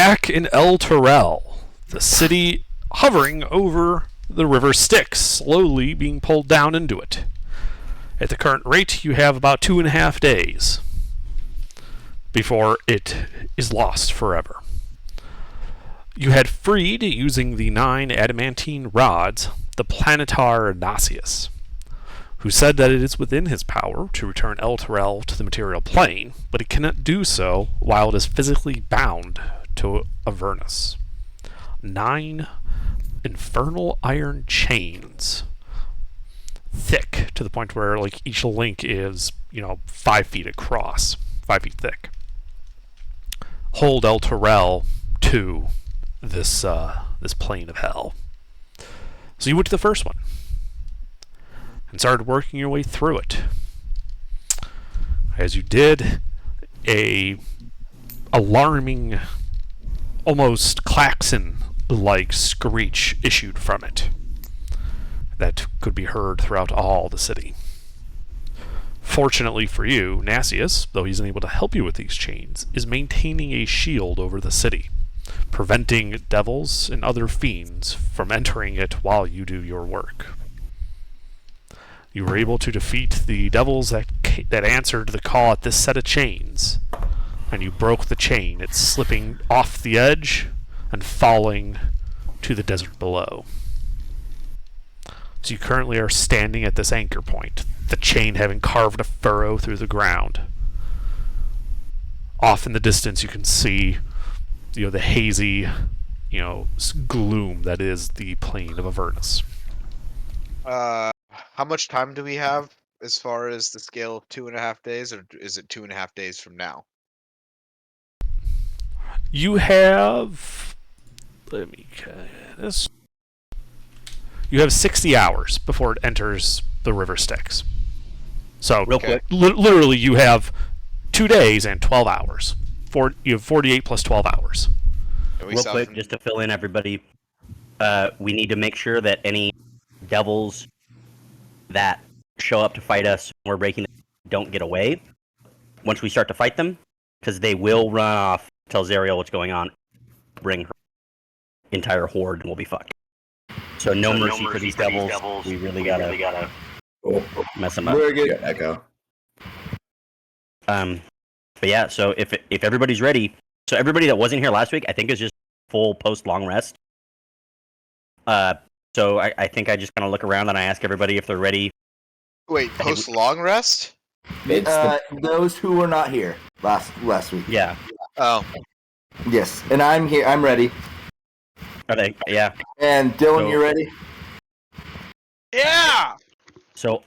back in El Terrell, the city hovering over the river Styx, slowly being pulled down into it. At the current rate, you have about 2.5 days before it is lost forever. You had freed, using the 9 adamantine rods, the planetar Nasius, who said that it is within his power to return El Terrell to the material plane, but it cannot do so while it is physically bound to Avernus. 9 infernal iron chains, thick to the point where like each link is 5 feet across, 5 feet thick, hold El Terrell to this plane of hell. So you went to the first one and started working your way through it. As you did, a alarming, almost klaxon-like screech issued from it that could be heard throughout all the city. Fortunately for you, Nasius, though he's unable to help you with these chains, is maintaining a shield over the city, preventing devils and other fiends from entering it while you do your work. You were able to defeat the devils that answered the call at this set of chains, and you broke the chain. It's slipping off the edge and falling to the desert below. So you currently are standing at this anchor point, the chain having carved a furrow through the ground. Off in the distance you can see the hazy gloom that is the plain of Avernus. How much time do we have as far as the scale of 2.5 days, or is it 2.5 days from now? You have, let me get this. You have 60 hours before it enters the river Styx. So Real quick. Literally you have 2 days and 12 hours. You have 48 plus 12 hours. Real quick, just to fill in everybody, we need to make sure that any devils that show up to fight us when we're breaking don't get away once we start to fight them, because they will run off, tell Zariel what's going on, bring her entire horde, and we'll be fucked. So no mercy for these devils. We really gotta mess them up. We're good. Echo. But yeah, so if everybody's ready, so everybody that wasn't here last week, I think is just full post long rest. So I think I just kind of look around and I ask everybody if they're ready. Wait, post long rest? Those who were not here last week. Yeah. Oh. Yes, and I'm here. I'm ready. Are they? Yeah. And Dylan, you ready? Yeah. So,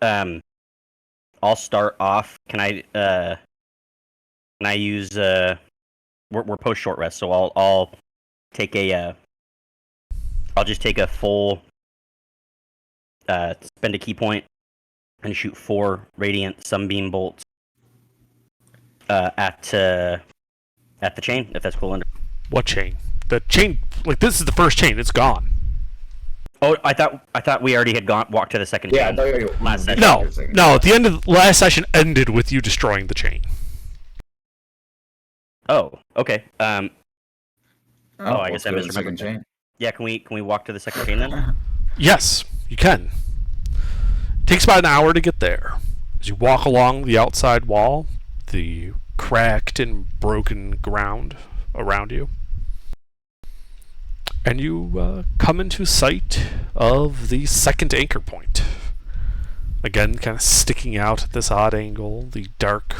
I'll start off. Can I use we're post short rest, so I'll take I'll just take a full spend a key point and shoot 4 radiant sunbeam bolts at the chain, if that's cool. What chain? The chain, like this is the first chain. It's gone. Oh, I thought we already had walked to the second chain. Yeah, I thought you were last session. No. At the end of the last session ended with you destroying the chain. Oh, okay. Oh, I guess I misremembered. chain. Yeah, can we walk to the second chain then? Yes, you can. It takes about an hour to get there. As you walk along the outside wall, the cracked and broken ground around you, and you come into sight of the second anchor point. Again, kind of sticking out at this odd angle, the dark,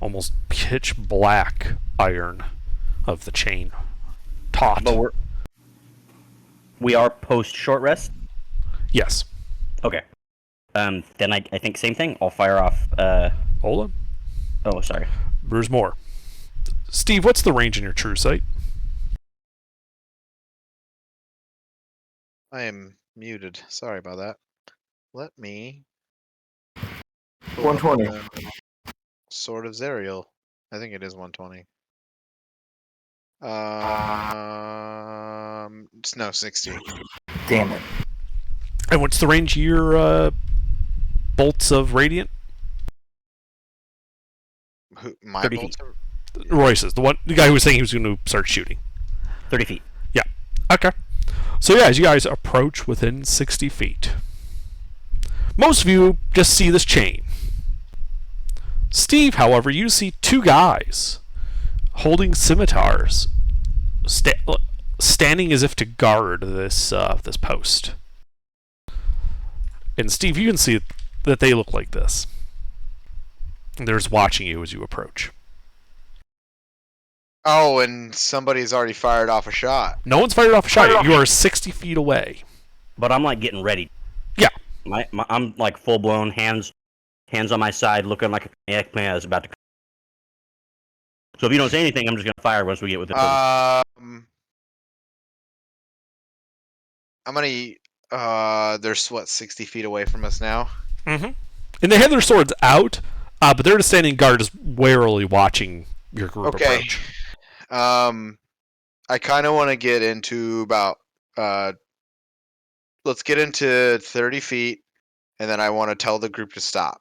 almost pitch black iron of the chain. Taut. But we are post short rest? Yes. Okay. Then I think same thing. I'll fire off. Hold on. Oh, sorry. There's more. Steve, what's the range in your true sight? I am muted. Sorry about that. Let me. 120. Sword of Zariel. I think it is 120. No, 60. Damn it. And what's the range of your bolts of radiant? My 30 bolts feet. Royce's, the guy who was saying he was going to start shooting. 30 feet. Yeah. Okay. So yeah, as you guys approach within 60 feet, most of you just see this chain. Steve, however, you see two guys holding scimitars, standing as if to guard this post. And Steve, you can see that they look like this. They're just watching you as you approach. Oh, and somebody's already fired off a shot. No one's fired off a shot yet. You are 60 feet away. But I'm like getting ready. Yeah. I'm like full blown, hands on my side, looking like a maniac man that's about to. So if you don't say anything, I'm just gonna fire once we get within. I'm gonna. They're what, 60 feet away from us now? Mm-hmm. And they have their swords out, but they're just standing guard, just warily watching your group approach. I kind of want to get into about. Let's get into 30 feet, and then I want to tell the group to stop.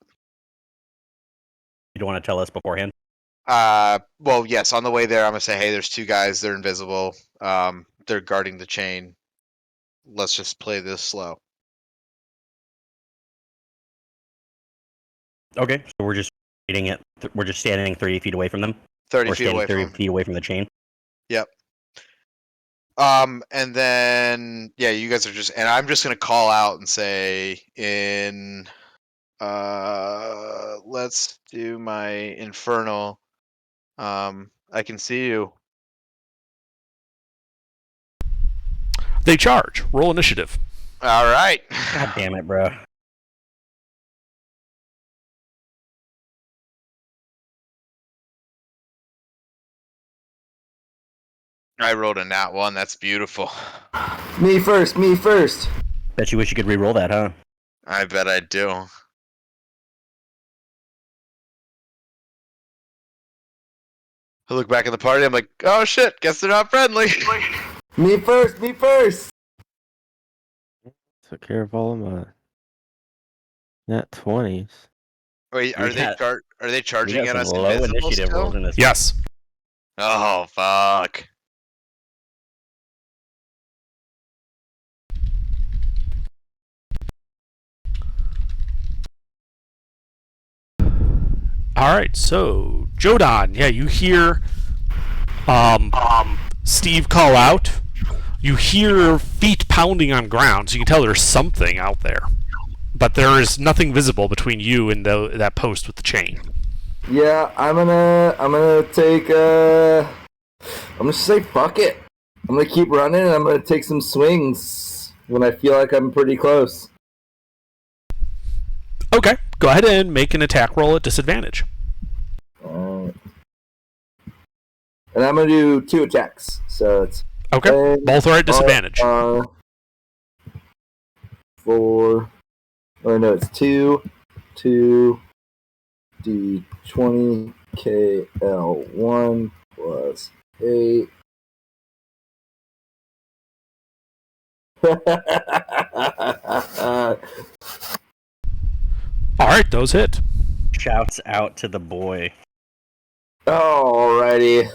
You don't want to tell us beforehand? Well, yes. On the way there, I'm gonna say, "Hey, there's two guys. They're invisible. They're guarding the chain. Let's just play this slow." Okay. So we're just waiting at. We're just standing 30 feet away from them. 30 We're feet standing away 30 from. feet away from the chain. Yep. And then yeah, you guys are just, and I'm just gonna call out and say in. Let's do my infernal. I can see you. They charge. Roll initiative. All right. God damn it, bro. I rolled a nat 1. That's beautiful. Me first. Me first. Bet you wish you could re-roll that, huh? I bet I do. I look back at the party. I'm like, oh shit! Guess they're not friendly. Me first. Me first. Took care of all of my nat 20s. Wait, are Yeah. are they We charging got at us some low invisible initiative still? rolls in this. Yes. Oh fuck! All right. So Jodan, yeah, you hear Steve call out. You hear feet pounding on ground, so you can tell there's something out there. But there is nothing visible between you and that post with the chain. Yeah, I'm gonna take. I'm gonna say fuck it. I'm gonna keep running, and I'm gonna take some swings when I feel like I'm pretty close. Okay. Go ahead and make an attack roll at disadvantage. And I'm gonna do 2 attacks. So it's Okay. Both are at disadvantage. 4. Oh no, it's 2 D20 KL1 plus 8. All right. Those hit. Shouts out to the boy. Alrighty.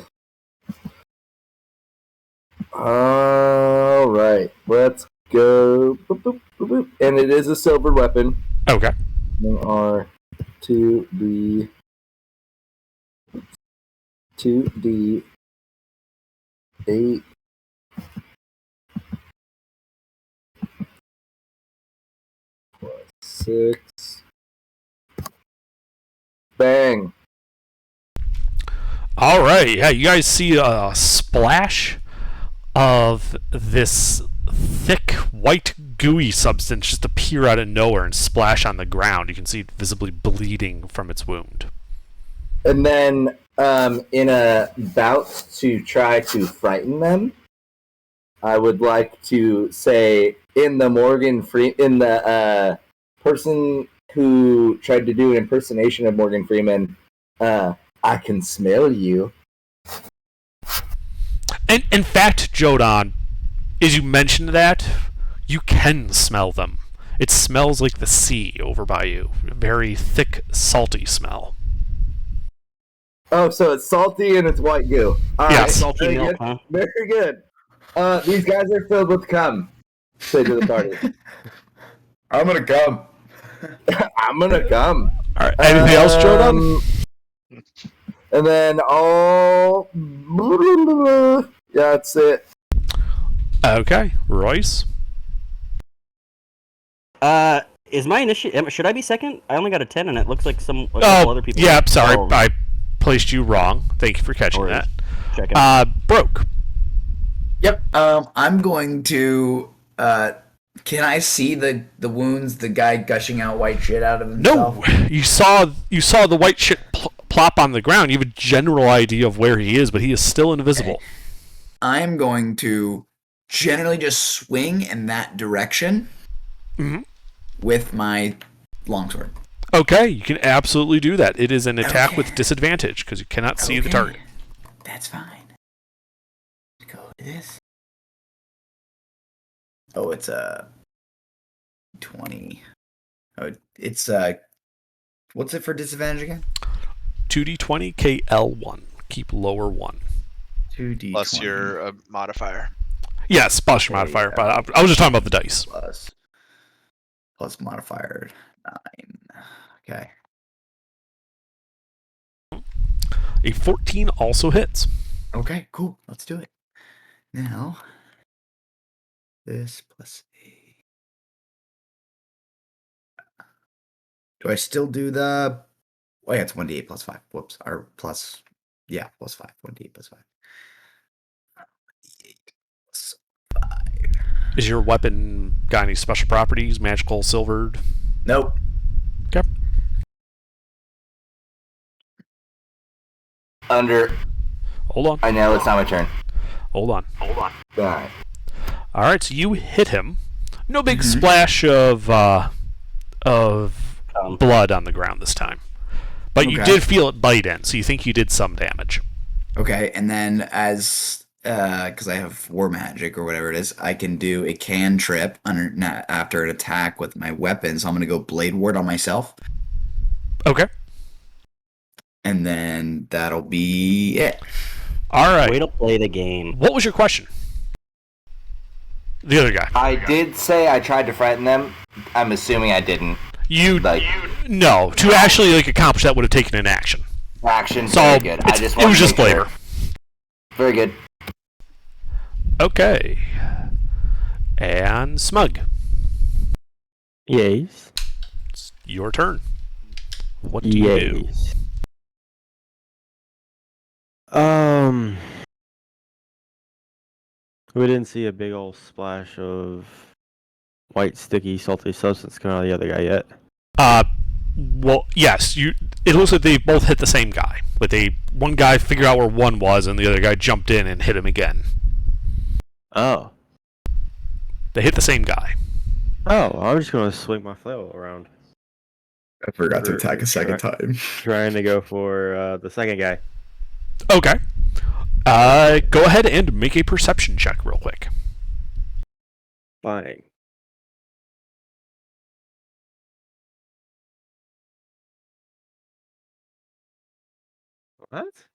Alright, let's go. Boop, boop, boop, boop. And it is a silver weapon. Okay. R 2D 8 plus 6. Bang. All right. Yeah, you guys see a splash of this thick white gooey substance just appear out of nowhere and splash on the ground. You can see it visibly bleeding from its wound. And then, in a bout to try to frighten them, I would like to say in the person who tried to do an impersonation of Morgan Freeman, I can smell you. And in fact, Jodan, as you mentioned that, you can smell them. It smells like the sea over by you. A very thick, salty smell. Oh, so it's salty and it's white goo. All right. Yes. Salty Very milk, good. huh? Very good. These guys are filled with cum. Say to the party. I'm gonna come. I'm gonna come. All right. Anything else, Jordan? And then all. Yeah, that's it. Okay, Royce. Is my initiative? Should I be second? I only got a 10, and it looks like a couple Oh, other people. yeah. Sorry, Oh, I placed you wrong. Thank you for catching worries. that. Check Broke. Yep. I'm going to. Can I see the wounds? The guy gushing out white shit out of himself. No, you saw the white shit plop on the ground. You have a general idea of where he is, but he is still invisible. Okay. I'm going to generally just swing in that direction with my longsword. Okay, you can absolutely do that. It is an attack with disadvantage because you cannot see the target. That's fine. Go with this. Oh, it's a 20. Oh, it's what's it for disadvantage again? 2d20 KL1. Keep lower 1. 2d20 Plus your modifier. Yes, plus your modifier. But I was just talking about the dice. plus modifier 9. Okay. A 14 also hits. Okay, cool. Let's do it. Now, this plus a. Do I still do the? Oh yeah, it's 1d8 plus 5. Whoops. Or plus. Yeah, plus 5. 1d8 plus 5. 1d8 plus 5. Is your weapon got any special properties? Magical, silvered? Nope. Okay. Under. Hold on. I know it's not my turn. Hold on. All right. All right, so you hit him. No big splash of blood on the ground this time, but you Okay. did feel it bite in, so you think you did some damage. Okay, and then as because I have war magic or whatever it is, I can do a cantrip after an attack with my weapon. So I'm gonna go blade ward on myself, Okay. and then that'll be it. All right. Way to play the game. What was your question? The other guy. I did say I tried to frighten them. I'm assuming I didn't. No. To actually accomplish that would have taken an action. Action. So Very good. it was just flavor. Very good. Okay. And Smug. Yes. It's your turn. What do you do? Yes. We didn't see a big old splash of white, sticky, salty substance coming out of the other guy yet. Well, yes. It looks like they both hit the same guy. But one guy figured out where one was, and the other guy jumped in and hit him again. Oh. They hit the same guy. Oh, I'm just gonna swing my flail around, I forgot to attack a second time. trying to go for the second guy. Okay. Go ahead and make a perception check real quick. Fine. What?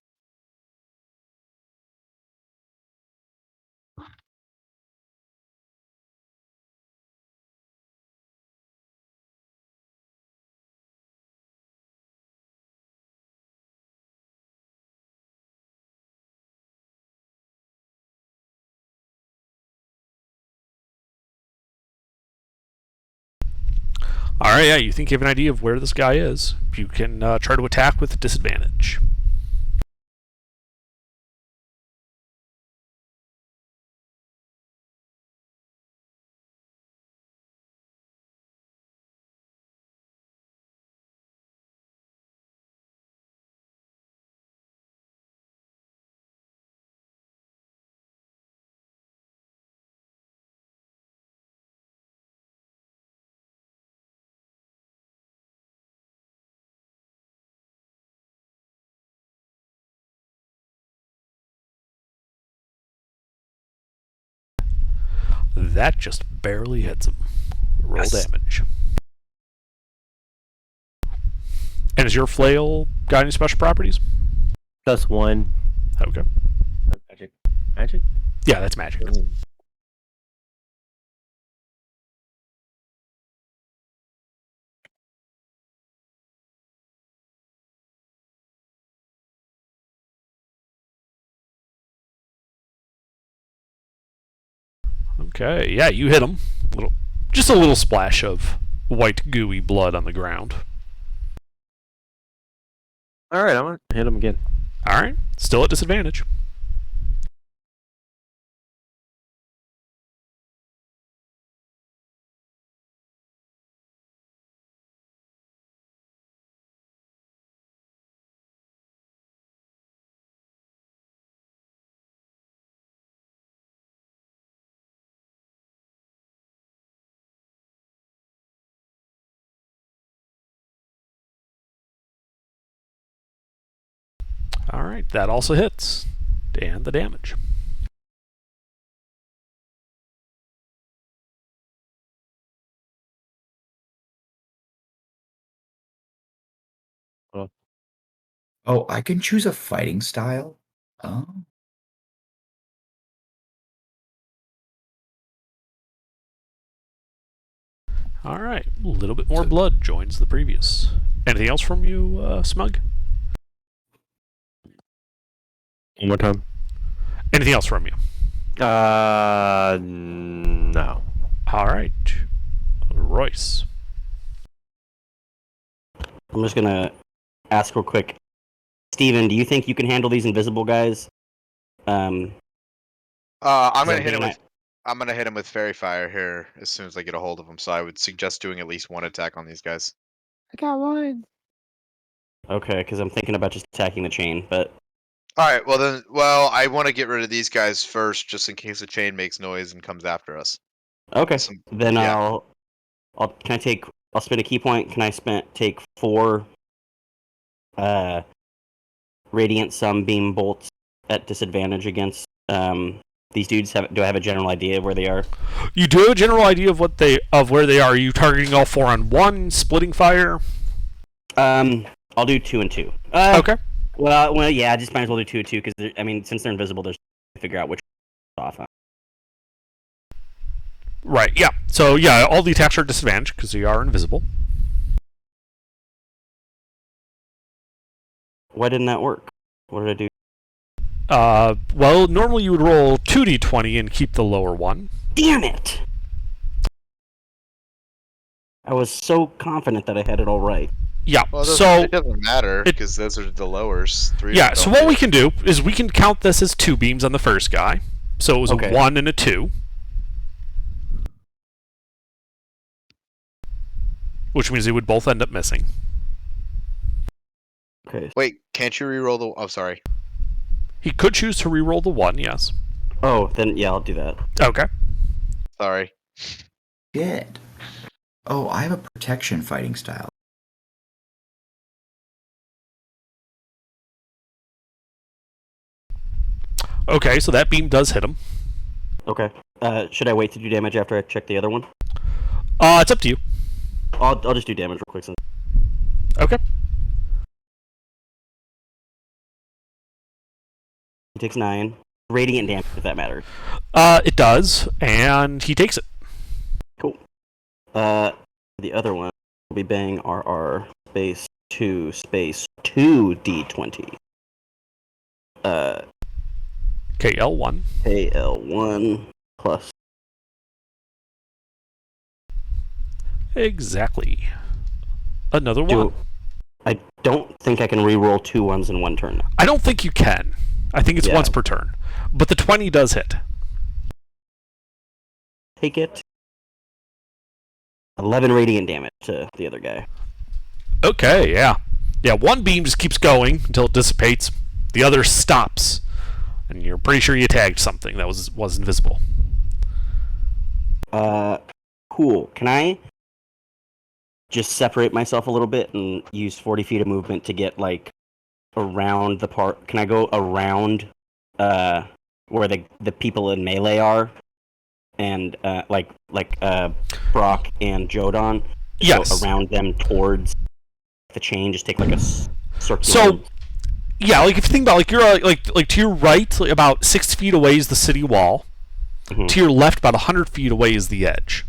All right, yeah, you think you have an idea of where this guy is. You can try to attack with disadvantage. That just barely hits him. Roll damage. And is your flail got any special properties? +1. Okay. Magic. Magic? Yeah, that's magic. Okay, yeah, you hit him. Just a little splash of white gooey blood on the ground. All right, I'm gonna hit him again. All right, still at disadvantage. All right, that also hits, and the damage. Oh, I can choose a fighting style? Oh. All right, a little bit more blood joins the previous. Anything else from you, Smug? One more time. Anything else from you? No. All right, Royce. I'm just gonna ask real quick, Steven, do you think you can handle these invisible guys? I'm So gonna hit him being with. I'm gonna hit him with fairy fire here as soon as I get a hold of him. So I would suggest doing at least one attack on these guys. I got one. Okay, because I'm thinking about just attacking the chain, but All right. Well then. Well, I want to get rid of these guys first, just in case the chain makes noise and comes after us. okay. Some- Then yeah. I'll spend a key point. Can I take 4 radiant sunbeam bolts at disadvantage against these dudes? Do I have a general idea of where they are? You do have a general idea of where they are. Are you targeting all 4 on one, splitting fire? I'll do 2 and 2. Okay. Well, yeah. I just might as well do 2 and 2 because I mean, since they're invisible, there's to figure out which off. Right. Yeah. So yeah, all the attacks are at disadvantage because they are invisible. Why didn't that work? What did I do? Well, normally you would roll 2d20 and keep the lower one. Damn it! I was so confident that I had it all right. Yeah. Well, So it doesn't matter because those are the lowers. 3 yeah. of them So don't what hit. we can do is we can count this as 2 beams on the first guy. So it was Okay. a 1 and a 2. Which means they would both end up missing. Okay. Wait, can't you re-roll the? Oh, sorry. He could choose to re-roll the 1, yes. Oh, then yeah, I'll do that. Okay. Sorry. Shit. Oh, I have a protection fighting style. Okay, so that beam does hit him. Okay. Should I wait to do damage after I check the other one? It's up to you. I'll just do damage real quick. Since... Okay. He takes 9 radiant damage, if that matters. It does, and he takes it. Cool. The other one will be bang RR space 2 space 2d20. KL1. KL1 plus. Exactly. Another 1. I don't think I can re-roll 2 1s in one turn. I don't think you can. I think it's Yeah. once per turn. But the 20 does hit. Take it. 11 radiant damage to the other guy. Okay, yeah. Yeah, one beam just keeps going until it dissipates. The other stops. And you're pretty sure you tagged something that was invisible. Cool. Can I just separate myself a little bit and use 40 feet of movement to get, like, around the part? Can I go around where the people in melee are? And, like Brock and Jodan? Yes. Go around them towards the chain, just take, like, a circular... So, Yeah, like if you think about like you're like to your right, like about 6 feet away is the city wall. Mhm. To your left, about 100 feet away is the edge.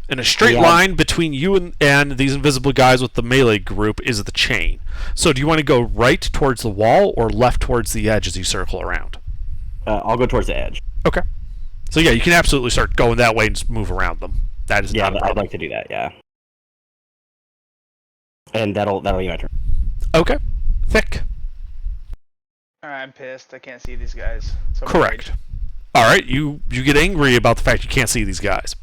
And a straight Yeah. line between you and these invisible guys with the melee group is the chain. So do you want to go right towards the wall or left towards the edge as you circle around? I'll go towards the edge. Okay. So yeah, you can absolutely start going that way and just move around them. That is Yeah, not a I'd problem. like to do that. Yeah. And that'll be my turn. Okay. Thick. Alright, I'm pissed. I can't see these guys. So I'm Correct. All right, you get angry about the fact you can't see these guys.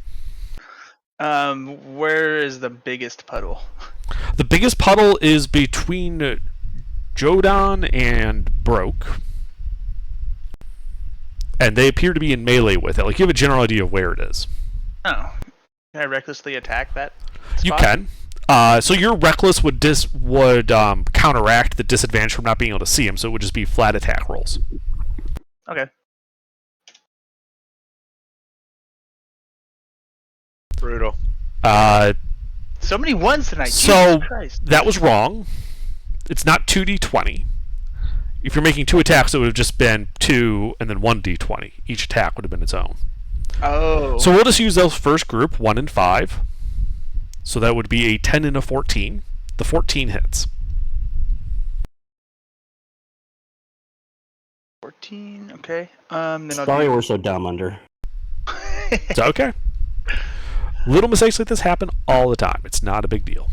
afraid. Where is the biggest puddle? The biggest puddle is between Jodan and Broke. And they appear to be in melee with it. Like, you have a general idea of where it is. Oh. Can I recklessly attack that You spot? can. So your reckless would counteract the disadvantage from not being able to see him, so it would just be flat attack rolls. Okay. Brutal. So many ones tonight. So Jesus Christ. that was wrong. It's not 2d20. If you're making 2 attacks, it would have just been 2 and then 1d20. Each attack would have been its own. Oh. So we'll just use those first group, 1 and 5. So that would be a 10 and a 14. The 14 hits. 14. Okay. Then I'll Sorry, do... we're so dumb under. It's okay. Little mistakes like this happen all the time. It's not a big deal.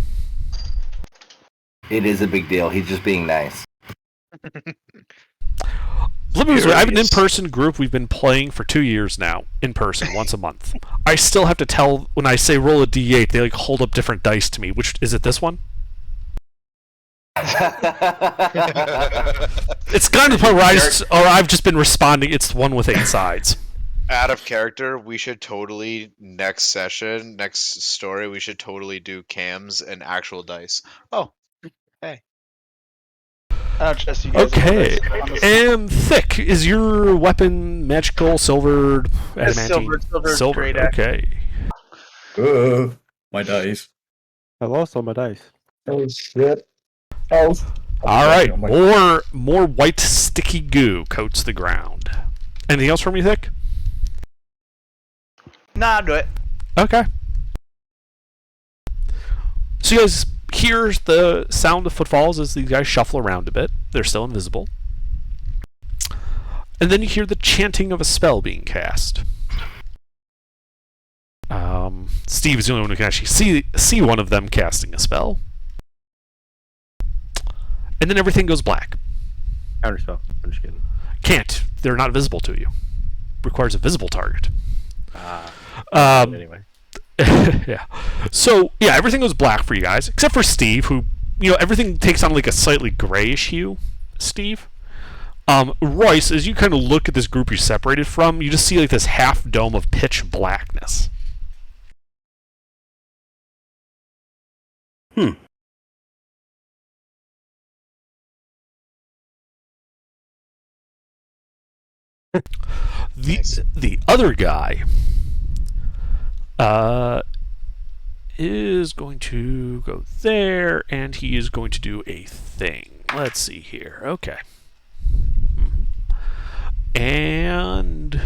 It is a big deal. He's just being nice. Let me I have an in-person group we've been playing for 2 years now, in person, once a month. I still have to tell, when I say roll a d8, they like hold up different dice to me. Which, is it this one? It's kind of the point where I've just been responding, it's the one with 8 sides. Out of character, we should totally, next session, next story, we should totally do cams and actual dice. Oh, hey. I don't trust you guys. Okay. Honestly. And Thick, is your weapon magical, silvered, It's adamantine? silver, great axe. Okay. My dice. I lost all my dice. Oh shit. Oh. All right. More white sticky goo coats the ground. Anything else from you, Thick? Nah, I'll do it. Okay. So you guys hear the sound of footfalls as these guys shuffle around a bit. They're still invisible. And then you hear the chanting of a spell being cast. Steve is the only one who can actually see one of them casting a spell. And then everything goes black. Counterspell. I'm just kidding. Can't. They're not visible to you. Requires a visible target. Anyway. Yeah. So, yeah, everything goes black for you guys, except for Steve, who, everything takes on like a slightly grayish hue. Steve. Royce, as you kind of look at this group you're separated from, you just see like this half dome of pitch blackness. The other guy is going to go there, and he is going to do a thing. Let's see here. Okay. And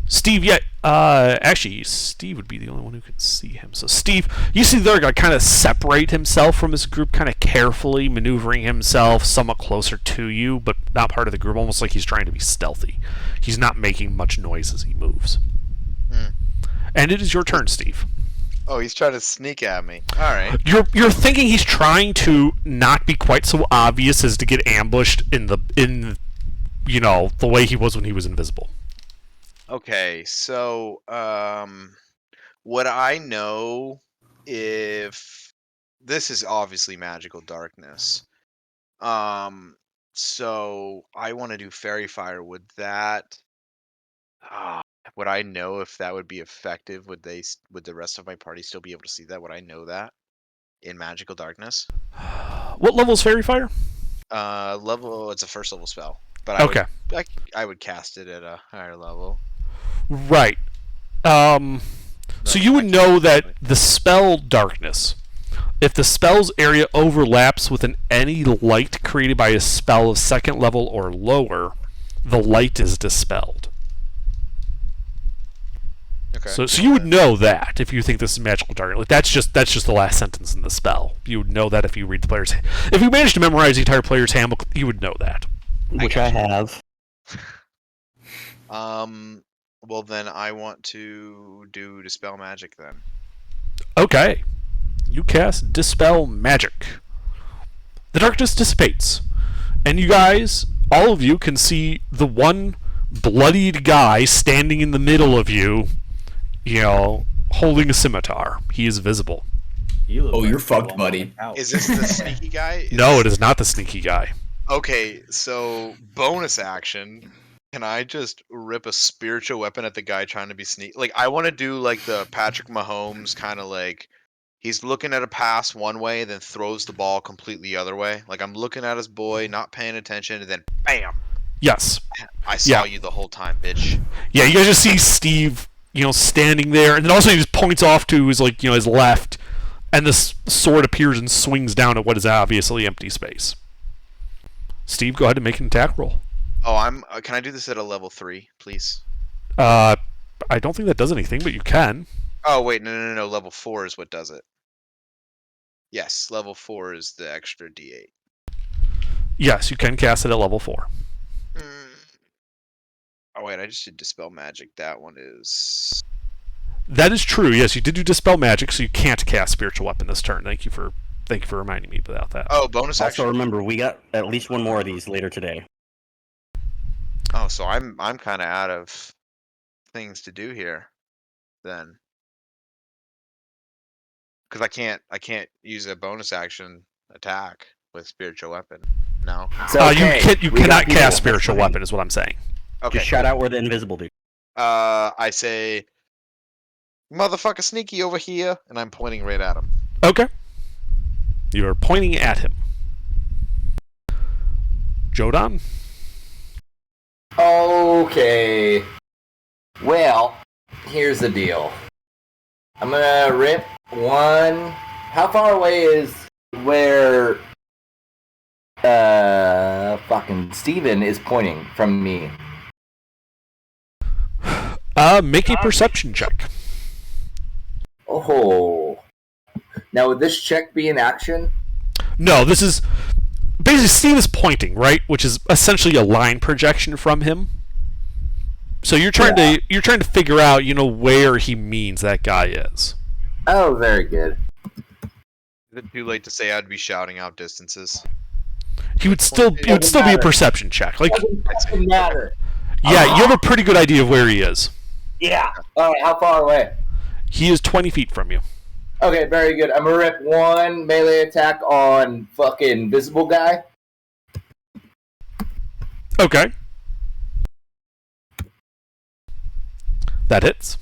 Steve, actually, Steve would be the only one who can see him. So, Steve, you see the other guy kind of separate himself from his group, kind of carefully maneuvering himself somewhat closer to you, but not part of the group, almost like he's trying to be stealthy. He's not making much noise as he moves. And it is your turn, Steve. Oh, he's trying to sneak at me. All right. You're thinking he's trying to not be quite so obvious as to get ambushed in the way he was when he was invisible. Okay, so would I know if this is obviously magical darkness? So I want to do fairy fire. Would that? Would I know if that would be effective? Would the rest of my party still be able to see that? Would I know that in magical darkness? What level is fairy fire? It's a first level spell, but Okay. I would cast it at a higher level. Right. So you would know that the spell darkness If the spell's area overlaps with any light created by a spell of second level or lower, the light is dispelled. Okay. So you would know that if you think this is magical target. Like that's just the last sentence in the spell. You would know that if you read the player's. If you manage to memorize the entire player's handbook, you would know that. Which I have. Well, then I want to do Dispel Magic then. Okay. You cast Dispel Magic. The darkness dissipates, and you guys, all of you, can see the one bloodied guy standing in the middle of you, holding a scimitar. He is visible. Oh, you're fucked, buddy. Is this the sneaky guy? No, it is not the sneaky guy. Okay, so bonus action. Can I just rip a spiritual weapon at the guy trying to be sneaky? Like, I want to do like the Patrick Mahomes kind of like, he's looking at a pass one way, then throws the ball completely the other way. Like, I'm looking at his boy, not paying attention, and then bam! Yes. I saw you the whole time, bitch. Yeah, you guys just see Steve, standing there, and then also he just points off to his his left, and this sword appears and swings down at what is obviously empty space. Steve, go ahead and make an attack roll. Oh, can I do this at a level 3, please? I don't think that does anything, but you can. Oh, wait, no. Level 4 is what does it. Yes, level 4 is the extra D8. Yes, you can cast it at level 4. Oh, wait, I just did Dispel Magic. That one is... That is true. Yes, you did do Dispel Magic, so you can't cast Spiritual Weapon this turn. Thank you for reminding me about that. Oh, bonus action. Also, remember, we got at least one more of these later today. Oh, so I'm kind of out of things to do here, then, because I can't use a bonus action attack with spiritual weapon. No. It's okay. You We cannot got cast people. Spiritual Weapon, is what I'm saying. Okay. Just shout out where the invisible dude. I say, motherfucker, sneaky over here, and I'm pointing right at him. Okay. You are pointing at him. Jodan? Okay. Well, here's the deal. I'm gonna rip one. How far away is where fucking Steven is pointing from me? Make a perception check. Oh. Now would this check be in action? No, this is basically Steve is pointing, right? Which is essentially a line projection from him. So you're trying to figure out, where he means that guy is. Oh, very good. Is it too late to say I'd be shouting out distances? It would still be a perception check. Like, Doesn't matter. yeah, you have a pretty good idea of where he is. Yeah. All right. How far away? He is 20 feet from you. Okay, very good. I'm gonna rip one melee attack on fucking visible guy. Okay. That hits.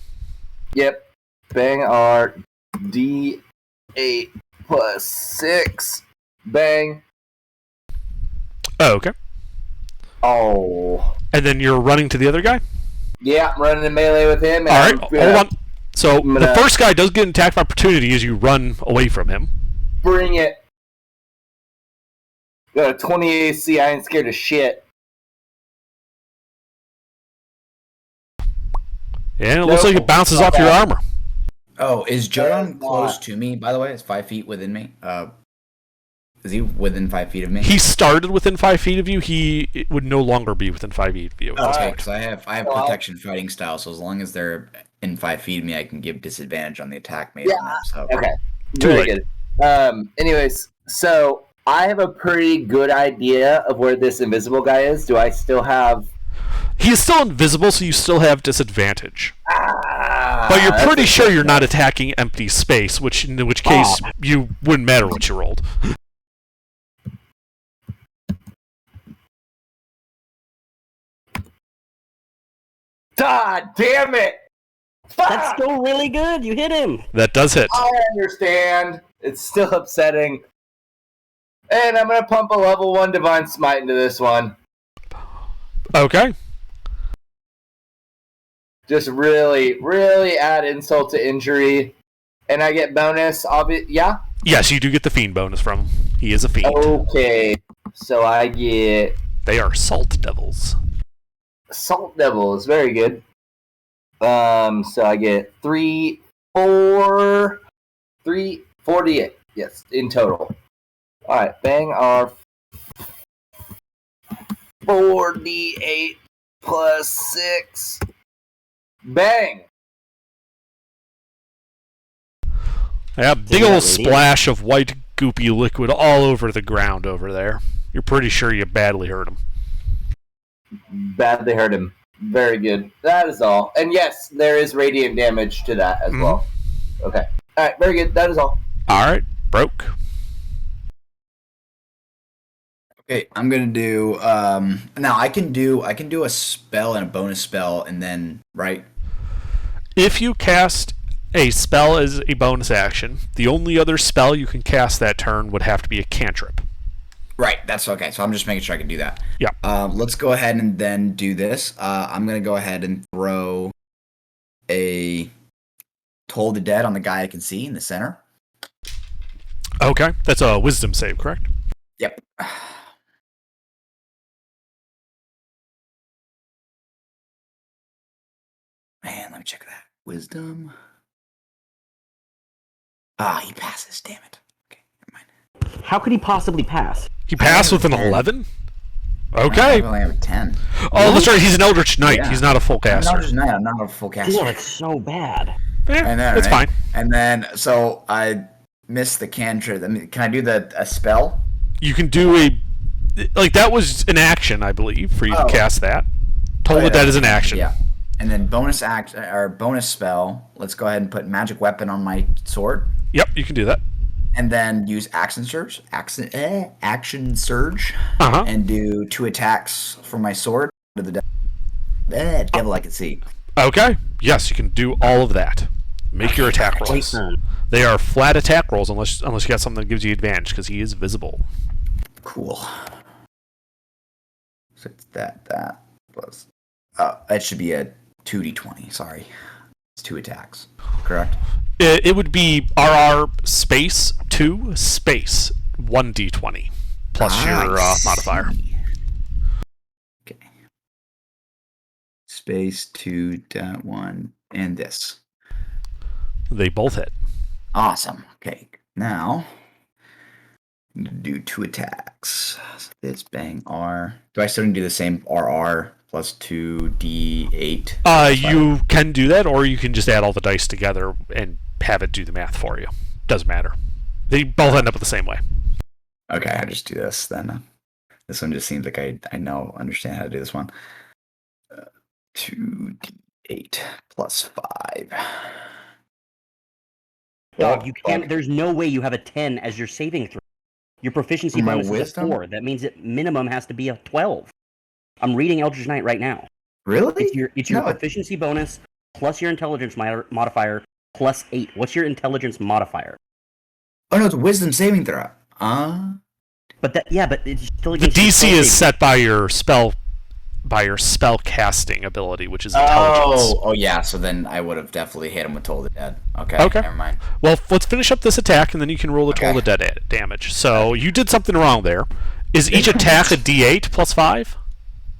Yep. Bang our D8 plus 6. Bang. Oh, okay. Oh. And then you're running to the other guy? Yeah, I'm running in melee with him. And Alright, hold on. So, I'm gonna- the first guy does get an attack of opportunity as you run away from him. Bring it. Got a 20 AC. I ain't scared of shit. And it looks like it bounces off your armor. Oh, is Jodan Not. close to me, by the way? Is 5 feet within me? Is he within 5 feet of me? He started within 5 feet of you. He would no longer be within 5 feet of you. Okay, because I have Well- protection fighting style, so as long as they're in 5 feet of me, I can give disadvantage on the attack made Yeah, on them. So. Okay. Too Very late. good. Anyways, so I have a pretty good idea of where this invisible guy is. Do I still have... He is still invisible, so you still have disadvantage. Ah, But you're that's pretty a- sure you're not attacking empty space, in which case you wouldn't matter what you rolled. God damn it! That's Fuck! still really good. You hit him. That does hit. I understand. It's still upsetting. And I'm gonna pump a level 1 Divine Smite into this one. Okay. Just really, really add insult to injury. And I get bonus, yeah? Yes, you do get the fiend bonus from him. He is a fiend. Okay, so I get They are salt devils. Salt Devils. Very good. So I get 48. Yes, in total. All right, bang are 4d8 plus 6. Bang. Yeah, big old splash of white goopy liquid all over the ground over there. You're pretty sure you badly hurt him. Badly hurt him. Very good. That is all. And yes, there is radiant damage to that as well. Okay. All right. Very good. That is all. All right, broke. Okay, I'm gonna do. Now I can do a spell and a bonus spell, and then right. If you cast a spell as a bonus action, the only other spell you can cast that turn would have to be a cantrip. Right, that's okay. So I'm just making sure I can do that. Yeah. Let's go ahead and then do this. I'm gonna go ahead and throw a Toll the Dead on the guy I can see in the center. Okay, that's a wisdom save, correct? Yep. Man, let me check that. Wisdom. He passes. Damn it. Okay, never mind. How could he possibly pass? He passed with an 11? I Okay. only have a 10. Oh, that's right. He's an Eldritch Knight. Yeah. He's not a full caster. I'm not a full caster. Yeah, it's so bad. Yeah, I know, that's right? fine. And then, so I missed the cantrip. I mean, can I do a spell? You can do that was an action, I believe, for you to cast that. Toll the Dead is an action. Yeah. And then bonus act or bonus spell. Let's go ahead and put magic weapon on my sword. Yep, you can do that. And then use action surge, action surge, Uh-huh. and do 2 attacks from my sword to the devil I can see. Okay. Yes, you can do all of that. Make your attack rolls. They are flat attack rolls unless you got something that gives you advantage because he is visible. Cool. So it's that plus. It should be a 2d20. Sorry, it's 2 attacks. Correct. It would be RR space 2 space 1d20 plus your modifier. Okay. Space 2.1 and this. They both hit. Awesome. Okay. Now I'm gonna do 2 attacks. So this bang R. Do I still need to do the same RR plus 2d8? You can do that, or you can just add all the dice together and have it do the math for you. Doesn't matter. They both end up the same way. Okay, I'll just do this then. This one just seems like I understand how to do this one. 2d8 plus 5. Dog, you can't. There's no way you have a 10 as your saving throw. Your proficiency My bonus is a wisdom? 4. That means it minimum has to be a 12. I'm reading Eldritch Knight right now. Really? It's your proficiency bonus plus your intelligence modifier plus 8. What's your intelligence modifier? Oh no, it's a wisdom saving throw. But it's still The against your DC spell is saving. set by your spell casting ability, which is intelligence. Oh yeah. So then I would have definitely hit him with Toll the Dead. Okay. Okay. Never mind. Well, let's finish up this attack, and then you can roll the Toll the Dead damage. So you did something wrong there. Is each attack a D8 plus 5?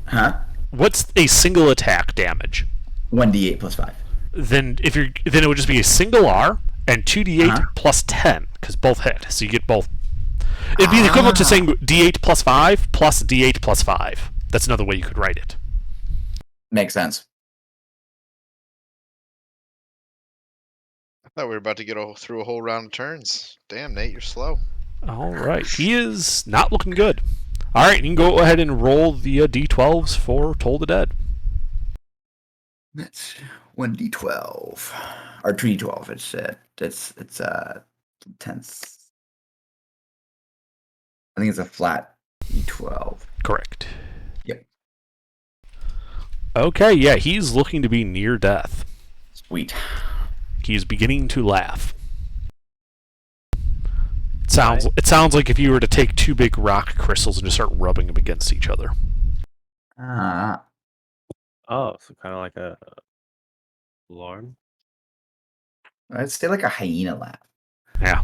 Huh? What's a single attack damage? 1d8 plus 5. Then it would just be a single R and 2d8 plus 10 because both hit. So you get both. It'd be the equivalent to saying D8 plus 5 plus D8 plus 5. That's another way you could write it. Makes sense. I thought we were about to get through a whole round of turns. Damn, Nate, you're slow. All right. He is not looking good. All right, you can go ahead and roll the D12s for Toll the Dead. That's 1d12 or 2d12. It's 10. I think it's a flat d12. Correct. Yep. Okay, yeah, he's looking to be near death. Sweet. He's beginning to laugh. It sounds like if you were to take 2 big rock crystals and just start rubbing them against each other. Oh, so kind of like a alarm. I'd say like a hyena laugh. Yeah.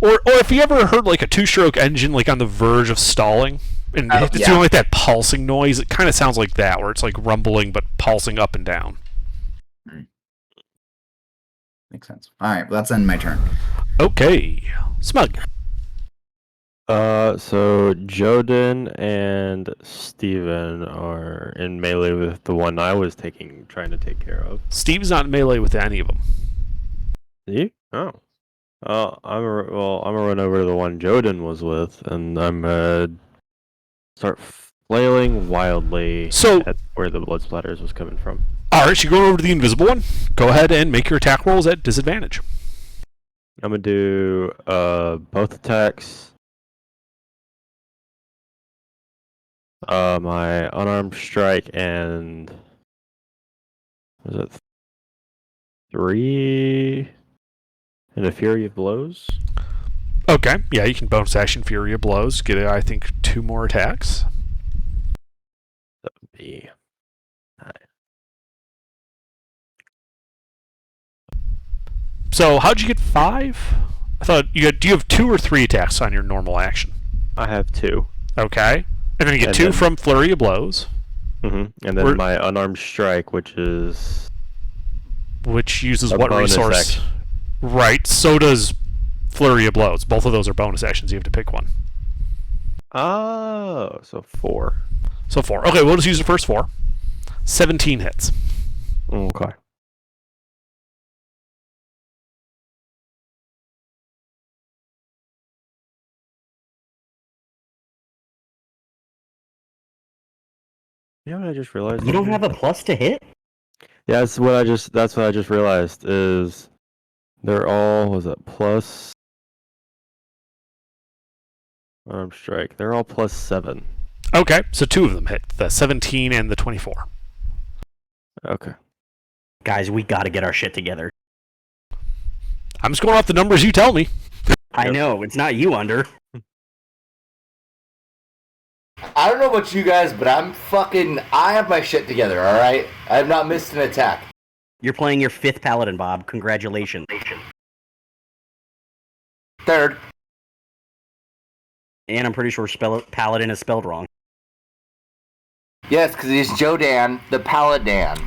Or if you ever heard like a two-stroke engine like on the verge of stalling, and it's doing like that pulsing noise, it kind of sounds like that, where it's like rumbling but pulsing up and down. Makes sense. All right, well, that's end my turn. Okay, Smug. So Joden and Steven are in melee with the one I was trying to take care of. Steve's not in melee with any of them. See? Oh. I'm gonna run over to the one Joden was with, and I'm gonna start flailing wildly at where the blood splatters was coming from. Alright, so you're going over to the invisible one. Go ahead and make your attack rolls at disadvantage. I'm gonna do both attacks. My unarmed strike and was it 3 and a fury of blows? Okay, yeah, you can bonus action Fury of Blows. Get, I think, 2 more attacks. That would be 9. So, how'd you get 5? I thought do you have 2 or 3 attacks on your normal action? I have 2. Okay. And then you get 2 from Flurry of Blows. Mm-hmm. And then my unarmed strike, which uses what resource? Action. Right, so does Flurry of Blows. Both of those are bonus actions. You have to pick one. Oh, so 4. So 4. Okay, we'll just use the first 4. 17 hits. Okay. You know what I just realized? You don't have a plus to hit? Yeah, that's what I just realized is they're all plus arm strike. They're all plus 7. Okay, so 2 of them hit. The 17 and the 24. Okay. Guys, we gotta get our shit together. I'm just going off the numbers you tell me. I know, it's not you, Under. I don't know about you guys, but I have my shit together, alright? I have not missed an attack. You're playing your 5th Paladin, Bob. Congratulations. 3rd. And I'm pretty sure Paladin is spelled wrong. Yes, because he's Jodan, the Paladin.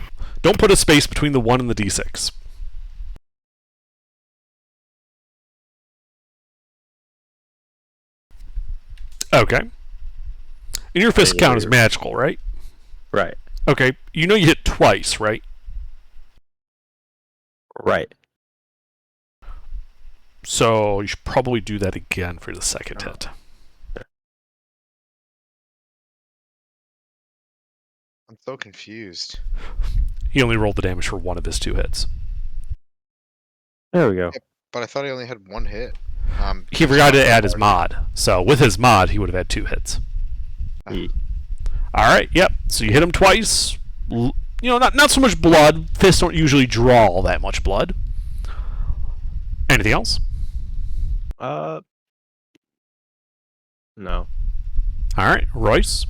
Don't put a space between the 1 and the d6. Okay. And your fist count is magical, right? Right. Okay. You know you hit twice, right? Right. So you should probably do that again for the second hit. I'm so confused. He only rolled the damage for 1 of his 2 hits. There we go. Yeah, but I thought he only had 1 hit. He forgot to add his mod. So with his mod, he would have had 2 hits. Alright, yep. So you hit him twice. You know, not so much blood. Fists don't usually draw all that much blood. Anything else? No. Alright, Royce.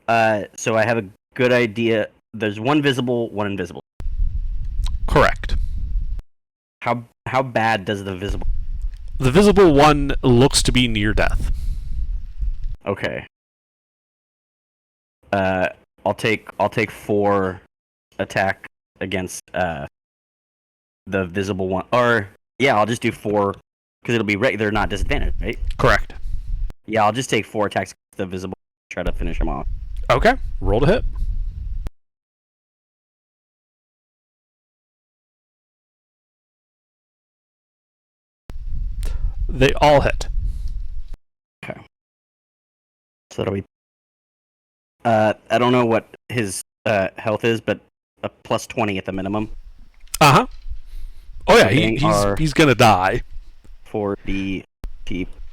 So I have a good idea. There's one visible, one invisible. Correct. How bad does the visible? The visible one looks to be near death. Okay. I'll take 4 attack against the visible one. Or yeah, I'll just do 4 because it'll be regular, not disadvantaged, right? Correct. Yeah, I'll just take 4 attacks against the visible. Try to finish him off. Okay. Roll to hit. They all hit. Okay. So that'll be. I don't know what his health is, but a plus 20 at the minimum. Uh-huh. Oh yeah, he's gonna die. 4d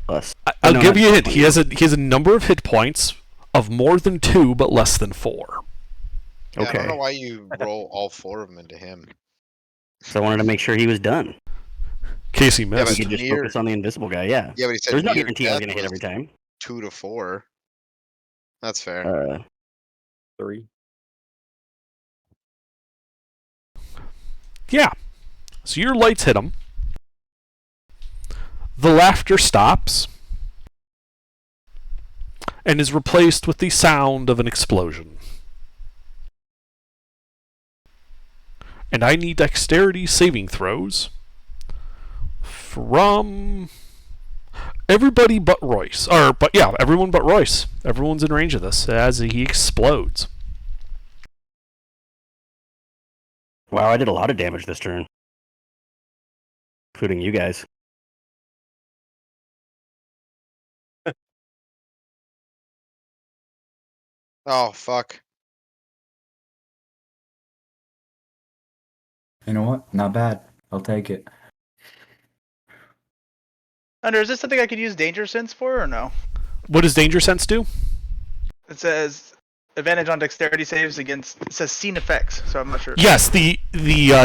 plus. I'll give you a hint. He has a number of hit points of more than 2 but less than 4. Yeah, Okay. I don't know why you roll all 4 of them into him. So I wanted to make sure he was done. Casey Yeah, missed. but You could just focus on the invisible guy, yeah. Yeah, but he said There's no near guarantee I was death going to hit was every time. 2 to 4. That's fair. 3. Yeah. So your lights hit him. The laughter stops and is replaced with the sound of an explosion. And I need dexterity saving throws from everybody but Royce. Everyone but Royce. Everyone's in range of this as he explodes. Wow, I did a lot of damage this turn. Including you guys. Oh, fuck. You know what? Not bad. I'll take it. Under, is this something I could use Danger Sense for, or no? What does Danger Sense do? It says advantage on dexterity saves against. It says scene effects, so I'm not sure. Yes, the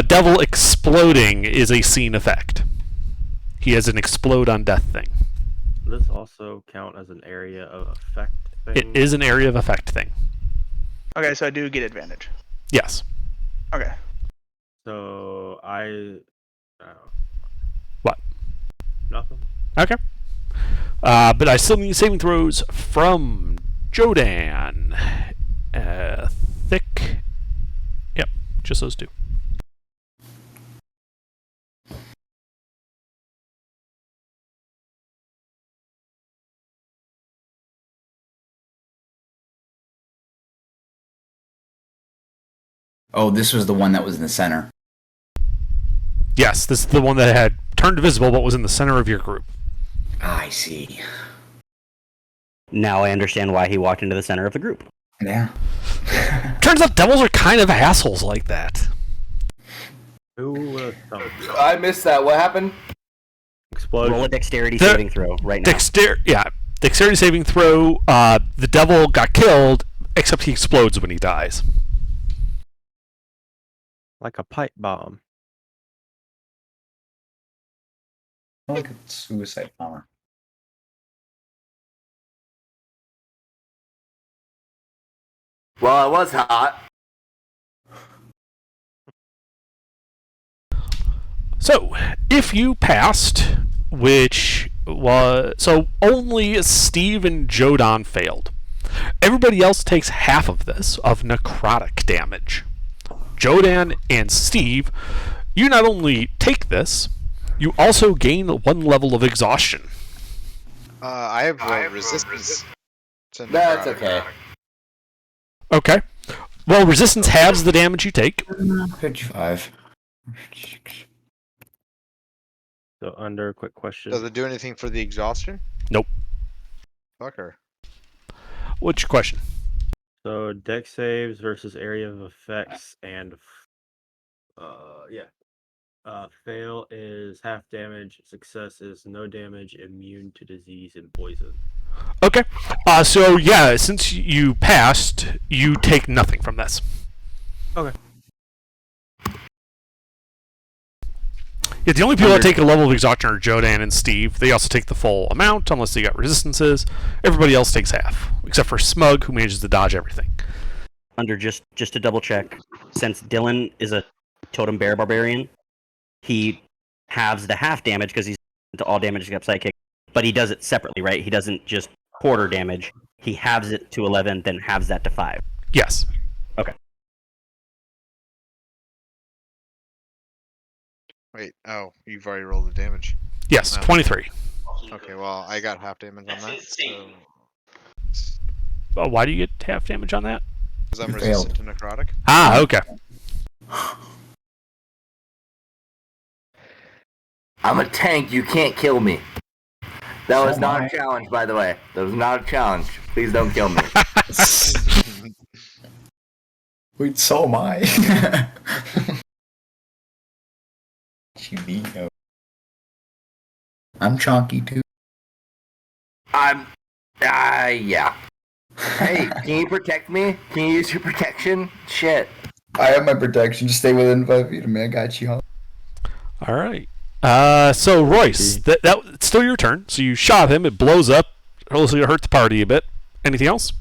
devil exploding is a scene effect. He has an explode on death thing. Does this also count as an area of effect thing? It is an area of effect thing. Okay, so I do get advantage. Yes. Okay. So What? Nothing. Okay. But I still need saving throws from Jodan. Thick. Yep, just those two. Oh, this was the one that was in the center. Yes, this is the one that had turned visible but was in the center of your group. I see. Now I understand why he walked into the center of the group. Yeah. Turns out devils are kind of assholes like that. Who I missed that. What happened? explosion? Roll a dexterity saving throw right now. Dexterity saving throw. The devil got killed, except he explodes when he dies. Like a pipe bomb. Like a suicide bomber. Well, it was hot. So, if you passed, which was... So, only Steve and Jodan failed. Everybody else takes half of this, of necrotic damage. Jodan and Steve, you not only take this, you also gain 1 level of exhaustion. I have resistance. To That's necrotic. okay. Okay. Well, resistance halves the damage you take. 55. So under, quick question. Does it do anything for the exhaustion? Nope. Fucker. What's your question? So dex saves versus area of effects and fail is half damage, success is no damage, immune to disease and poison. Okay. Since you passed, you take nothing from this. Okay. Yeah, the only people that take a level of exhaustion are Jodan and Steve. They also take the full amount, unless they got resistances. Everybody else takes half, except for Smug, who manages to dodge everything. Under just to double check, since Dylan is a totem bear barbarian, he halves the half damage because he's into all damage except sidekick, but he does it separately, right? He doesn't just quarter damage. He halves it to 11, then halves that to 5. Yes. Okay. Wait, oh, you've already rolled the damage. Yes, Oh. 23. Okay, well, I got half damage on that, so... Why do you get half damage on that? Because I'm You resistant to necrotic. Ah, okay. I'm a tank. You can't kill me. That was So not am a challenge, by the way. That was not a challenge. Please don't kill me. Wait, so am I. Chibito. I'm chonky too. Yeah. Hey, can you protect me? Can you use your protection? Shit. I have my protection. Just stay within 5 feet of me. I got you, huh? All right. So Royce, it's still your turn. So you shot him. It blows up. Also, it hurt the party a bit. Anything else?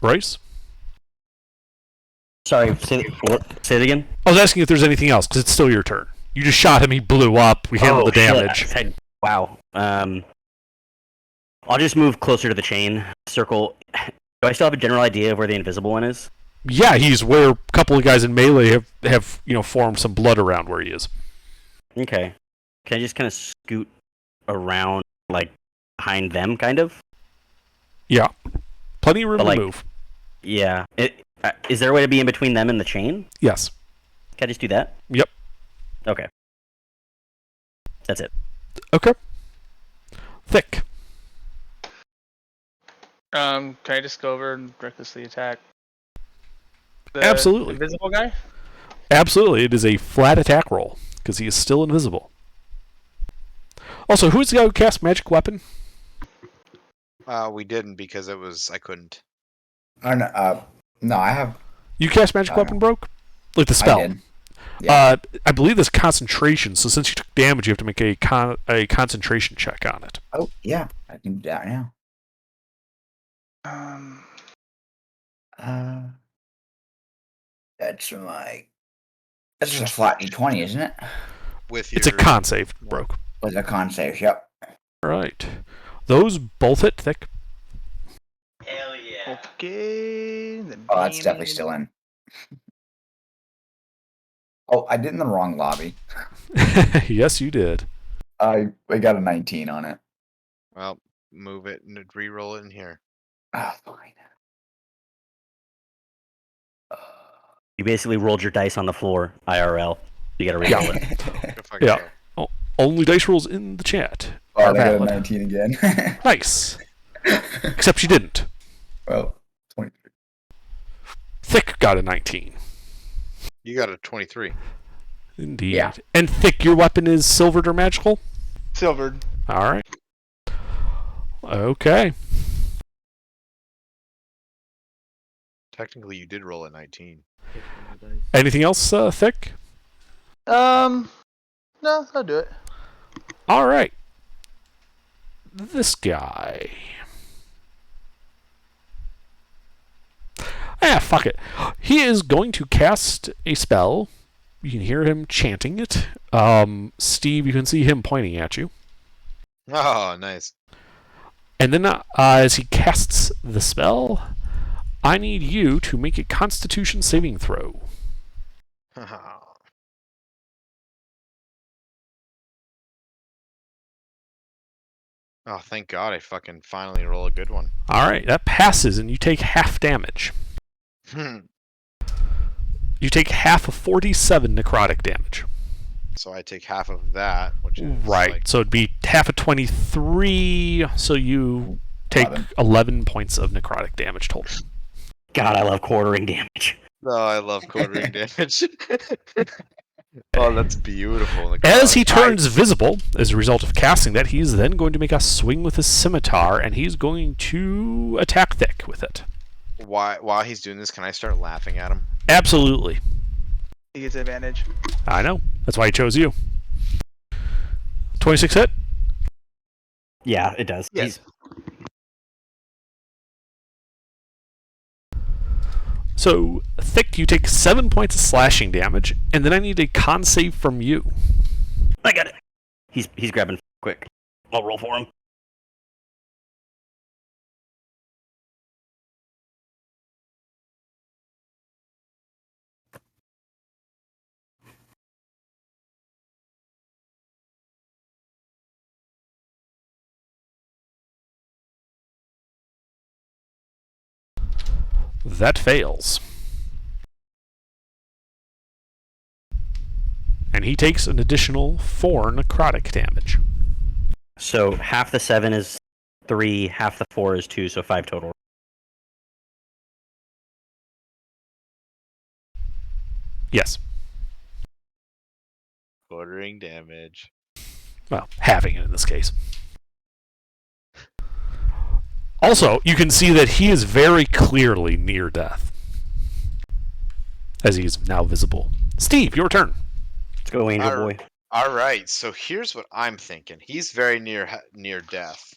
Royce? Sorry, say it again. I was asking if there's anything else, because it's still your turn. You just shot him, he blew up, we handled the damage. Shit. Wow. I'll just move closer to the chain. Circle. Do I still have a general idea of where the invisible one is? Yeah, he's where a couple of guys in melee have formed some blood around where he is. Okay. Can I just kind of scoot around, like, behind them, kind of? Yeah. Plenty of room to move. Yeah. Is there a way to be in between them and the chain? Yes. Can I just do that? Yep. Okay. That's it. Okay. Thick. Can I just go over and recklessly attack? The Absolutely. invisible guy? Absolutely. It is a flat attack roll, because he is still invisible. Also, who's the guy who cast magic weapon? We didn't because I couldn't. No, I have. You cast magic weapon, broke? Like the spell. I did. Yeah. I believe this concentration, so since you took damage, you have to make a concentration check on it. Oh, yeah. I can do that now. That's just a flat D20, isn't it? It's a con save, broke. With a con save, yep. Right. Those both hit thick. Hell yeah. Okay. Then Oh, that's definitely still in. Oh, I did in the wrong lobby. Yes, you did. I got a 19 on it. Well, move it and re-roll it in here. Ah, fine. You basically rolled your dice on the floor, IRL. You gotta re-roll it. Yeah. Oh, only dice rolls in the chat. Oh, are I got a valid. 19 again. Nice. Except you didn't. Well, 23. Thick got a 19. You got a 23. Indeed. Yeah. And Thick, your weapon is silvered or magical? Silvered. All right. Okay. Technically, you did roll a 19. Anything else, Thick? No, I'll do it. All right. This guy. Fuck it. He is going to cast a spell. You can hear him chanting it. Steve, you can see him pointing at you. Oh, nice. And then as he casts the spell, I need you to make a Constitution saving throw. Oh, thank God I fucking finally roll a good one. All right, that passes, and you take half damage. You take half of 47 necrotic damage. So I take half of that, which is Right, like, so it'd be half of 23, so you take 11 points of necrotic damage total. God, I love quartering damage. oh, I love quartering damage. Oh, that's beautiful. As he turns visible, as a result of casting that, he's then going to make a swing with his scimitar, and he's going to attack Thick with it. While he's doing this, can I start laughing at him? Absolutely. He gets advantage. I know. That's why he chose you. 26 hit? Yeah, it does. Yes. So, Thick, you take 7 points of slashing damage, and then I need a con save from you. I got it. He's grabbing quick. I'll roll for him. That fails. And he takes an additional 4 necrotic damage. So half the 7 is 3, half the 4 is 2, so 5 total. Yes. Quartering damage. Well, halving it in this case. Also, you can see that he is very clearly near death, as he is now visible. Steve, your turn. Let's go, Angel Boy. All right, so here's what I'm thinking. He's very near death.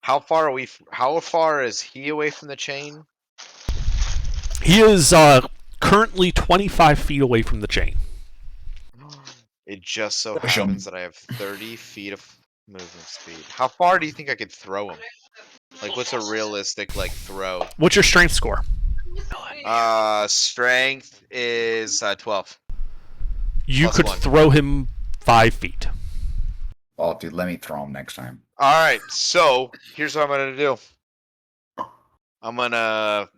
How far is he away from the chain? He is currently 25 feet away from the chain. It just so Push 'em. happens that I have 30 feet of movement speed. How far do you think I could throw him? Like, what's a realistic throw? What's your strength score? Strength is 12. You Plus could 1. throw him 5 feet. Oh, dude, let me throw him next time. All right, so here's what I'm gonna do. I'm gonna,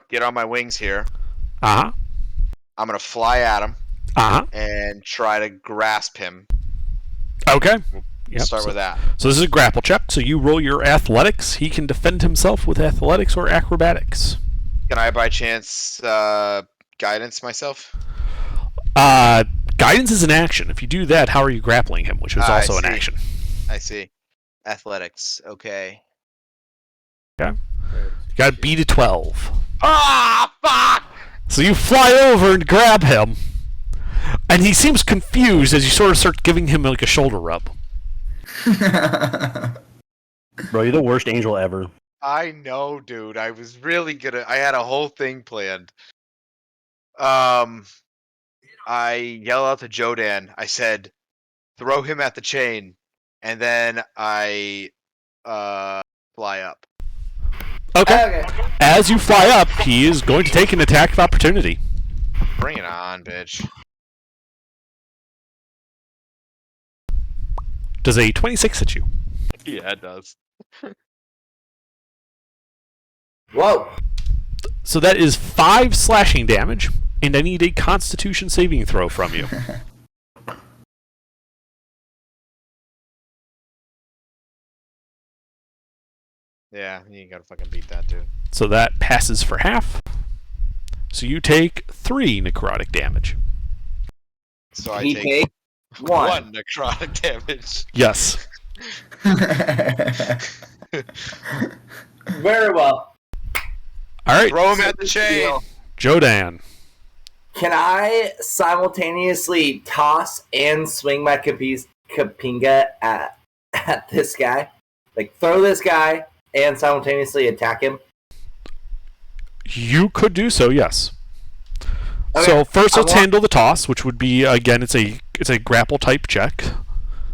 get on my wings here. Uh-huh. I'm gonna fly at him Uh-huh. and try to grasp him. Okay. We'll start with that. So this is a grapple check. So you roll your athletics. He can defend himself with athletics or acrobatics. Can I, by chance, guidance myself? Guidance is an action. If you do that, how are you grappling him? Which is also an see. action. I see. Athletics. Okay. Okay. You got to beat a 12. Ah, fuck! So you fly over and grab him, and he seems confused as you sort of start giving him like a shoulder rub. Bro, you're the worst angel ever. I know, dude. I was really I had a whole thing planned. I yell out to Jodan. I said, throw him at the chain, and then I fly up. Okay. As you fly up, he is going to take an attack of opportunity. Bring it on, bitch. Does a 26 hit you? Yeah, it does. Whoa. So that is 5 slashing damage, and I need a Constitution saving throw from you. Yeah, you gotta fucking beat that, dude. So that passes for half. So you take 3 necrotic damage. So I He take takes 1. 1 necrotic damage. Yes. Very well. All right. Throw him at the chain. Jodan. Can I simultaneously toss and swing my Kapinga at this guy? Like, throw this guy and simultaneously attack him? You could do so, yes. Okay, So first let's handle the toss, which would be, again, it's a grapple type check.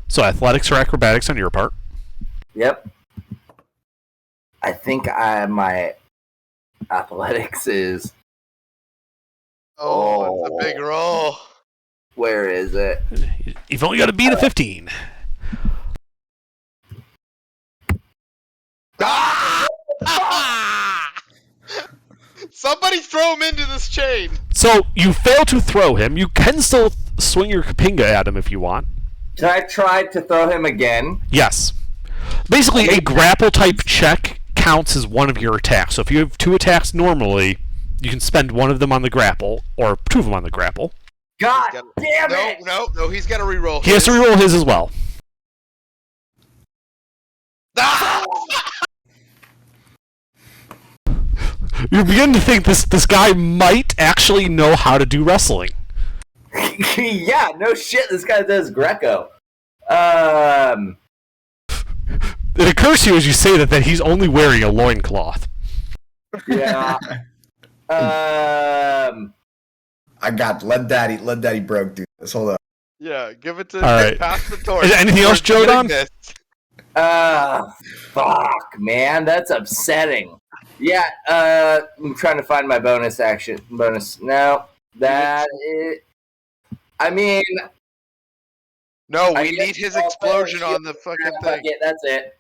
So athletics or acrobatics on your part. Yep. I think my athletics is... Oh, it's a big roll. Where is it? You've only got to beat a 15. Somebody throw him into this chain. So you fail to throw him. You can still swing your Kapinga at him if you want. Can I try to throw him again? Yes. Basically, a grapple type check counts as one of your attacks. So if you have 2 attacks normally, you can spend one of them on the grapple, or 2 of them on the grapple. God damn it! No, he's got to reroll. He has to reroll his as well. Ah! You begin to think this guy might actually know how to do wrestling. Yeah, no shit, this guy does Greco. It occurs to you as you say that he's only wearing a loincloth. Yeah. I got Lead Daddy broke, dude. Let's hold up. Yeah, give it to All right. pass the torch. Is there anything else, We're doing Jodan? this. Fuck, man, that's upsetting. Yeah, I'm trying to find my bonus action. No, that is... I mean... No, I we guess need his I'll explosion finish on the fucking Fuck thing. it, that's it.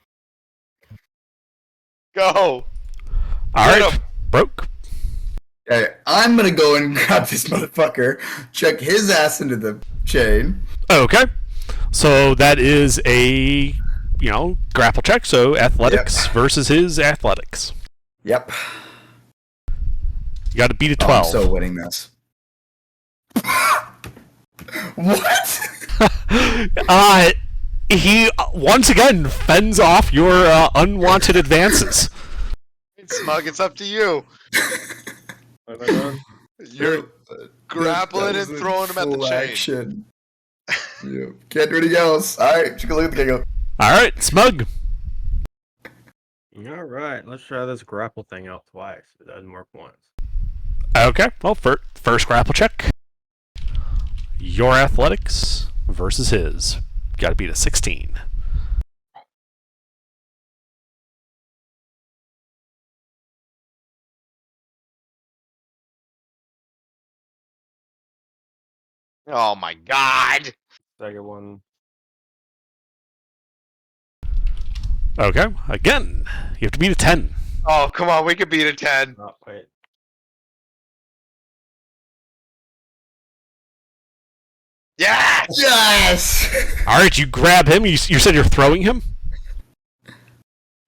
Go. Alright, broke. Okay, I'm gonna go and grab this motherfucker, check his ass into the chain. Okay. So that is a, grapple check. So athletics versus his athletics. Yep. You got to beat a Oh, 12. I'm so winning this. What? He once again fends off your unwanted advances. Smug, it's up to you. What am I doing? You're grappling That and was throwing him at the full chain. action. Yeah. Can't do anything else. Alright, take a look at the go. All right, Smug. All right, let's try this grapple thing out twice. It doesn't work once. Okay, well, first grapple check. Your athletics versus his. Got to beat a 16. Oh my god! Second one. Okay, again, you have to beat a 10. Oh, come on, we could beat a 10. Oh, wait. Yes! Yes. All right, you grab him. You said you're throwing him?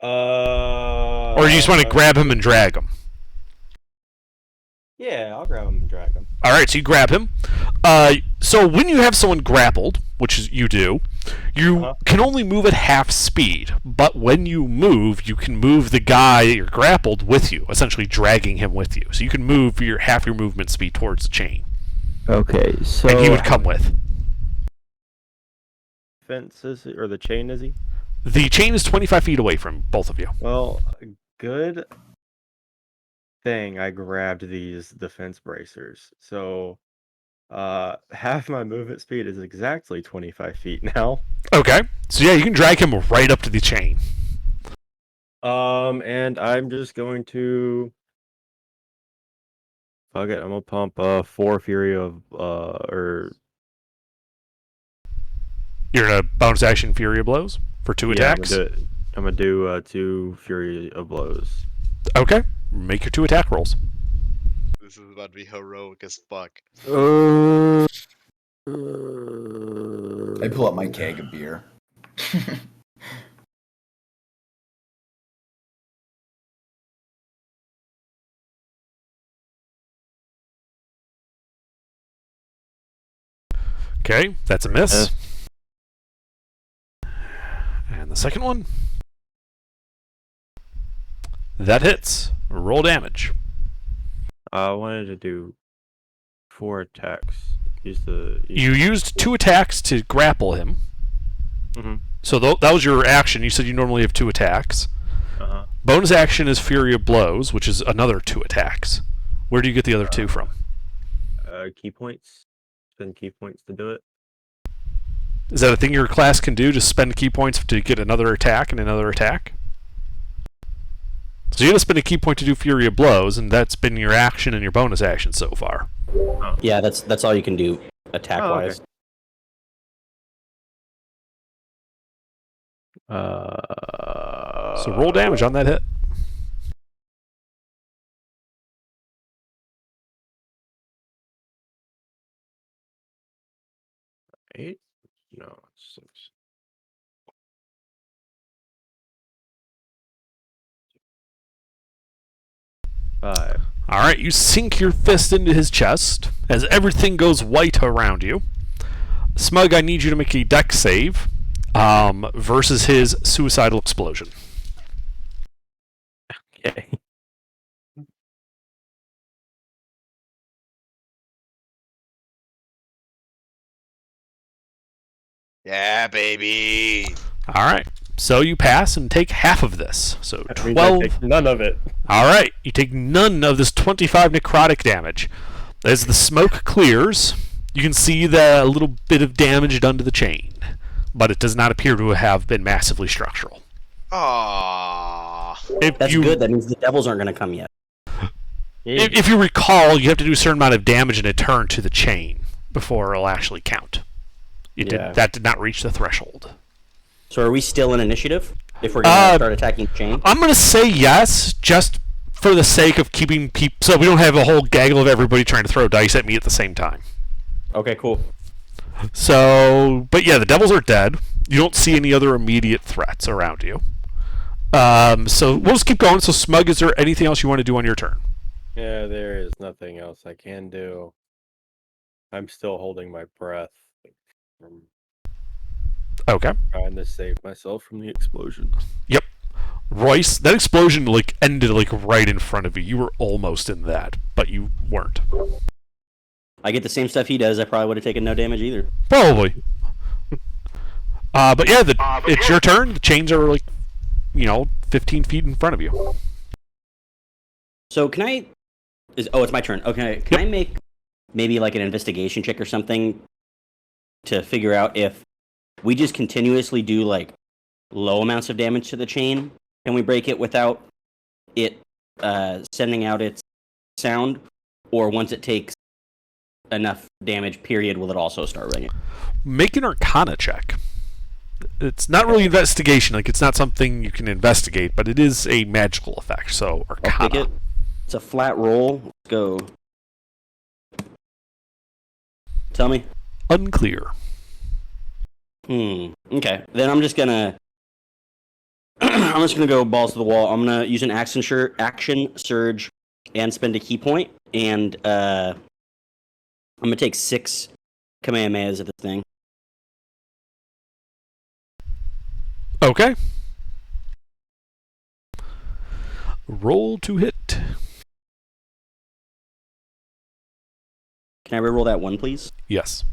Or you just want to grab him and drag him? Yeah, I'll grab him and drag him. All right, so you grab him. So when you have someone grappled, which is you do, you can only move at half speed. But when you move, you can move the guy that you're grappled with you, essentially dragging him with you. So you can move half your movement speed towards the chain. Okay, so... And he would come with. Fence is or the chain is he? The chain is 25 feet away from both of you. Well, good thing I grabbed these defense bracers. So, half my movement speed is exactly 25 feet now. Okay, so yeah, you can drag him right up to the chain. And I'm just going to... Fuck it, I'm gonna pump 4 Fury of, or... You're gonna bonus action Fury of Blows for 2 attacks? I'm gonna do 2 Fury of Blows. Okay, make your 2 attack rolls. This is about to be heroic as fuck. I pull up my keg of beer. Okay, that's a miss. And the second one? That hits. Roll damage. I wanted to do 4 attacks. You used 2 attacks to grapple him. Mm-hmm. So that was your action. You said you normally have 2 attacks. Uh-huh. Bonus action is Fury of Blows, which is another 2 attacks. Where do you get the other 2 from? Key points. Spend key points to do it. Is that a thing your class can do? Just spend key points to get another attack and another attack? So you're going to spend a key point to do Fury of Blows, and that's been your action and your bonus action so far. Oh. Yeah, that's all you can do attack-wise. So roll damage on that hit. Eight? No, 6. Five. Alright, you sink your fist into his chest as everything goes white around you. Smug, I need you to make a dex save versus his suicidal explosion. Okay. Yeah, baby. Alright, so you pass and take half of this. So That means I 12. take none of it. Alright, you take none of this 25 necrotic damage. As the smoke clears, you can see the little bit of damage done to the chain, but it does not appear to have been massively structural. Aww. That's good. That means the devils aren't going to come yet. If you recall, you have to do a certain amount of damage in a turn to the chain before it'll actually count. That did not reach the threshold. So are we still in initiative? If we're going to start attacking the chain? I'm going to say yes, just for the sake of keeping people... So we don't have a whole gaggle of everybody trying to throw dice at me at the same time. Okay, cool. So, but yeah, the devils are dead. You don't see any other immediate threats around you. So we'll just keep going. So Smug, is there anything else you want to do on your turn? Yeah, there is nothing else I can do. I'm still holding my breath from Okay. trying to save myself from the explosion. Yep. Royce, that explosion ended right in front of you. You were almost in that, but you weren't. I get the same stuff he does. I probably would have taken no damage either. Probably. But yeah, it's your turn. The chains are 15 feet in front of you. So can I? It's my turn. Okay, can I make maybe like an investigation check or something to figure out if we just continuously do like low amounts of damage to the chain? Can we break it without it sending out its sound, or once it takes enough damage, period, will it also start ringing? Make an Arcana check. It's not really investigation, like it's not something you can investigate, but it is a magical effect, so Arcana. I'll take it. It's a flat roll. Let's go. Tell me. Unclear. Okay. Then I'm just gonna go balls to the wall. I'm gonna use an action surge and spend a key point, and I'm gonna take 6 Kamehamehas of this thing. Okay. Roll to hit. Can I reroll that 1, please? Yes.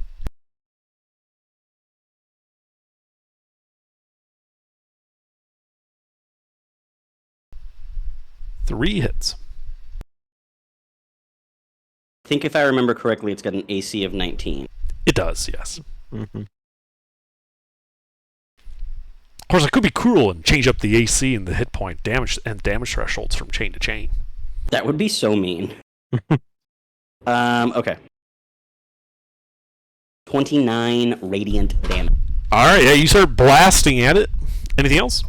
Three hits. I think if I remember correctly, it's got an AC of 19. It does, yes. Of course, I could be cruel and change up the AC and the hit point damage thresholds from chain to chain. That would be so mean. Okay. 29 radiant damage. All right, yeah, you start blasting at it. Anything else?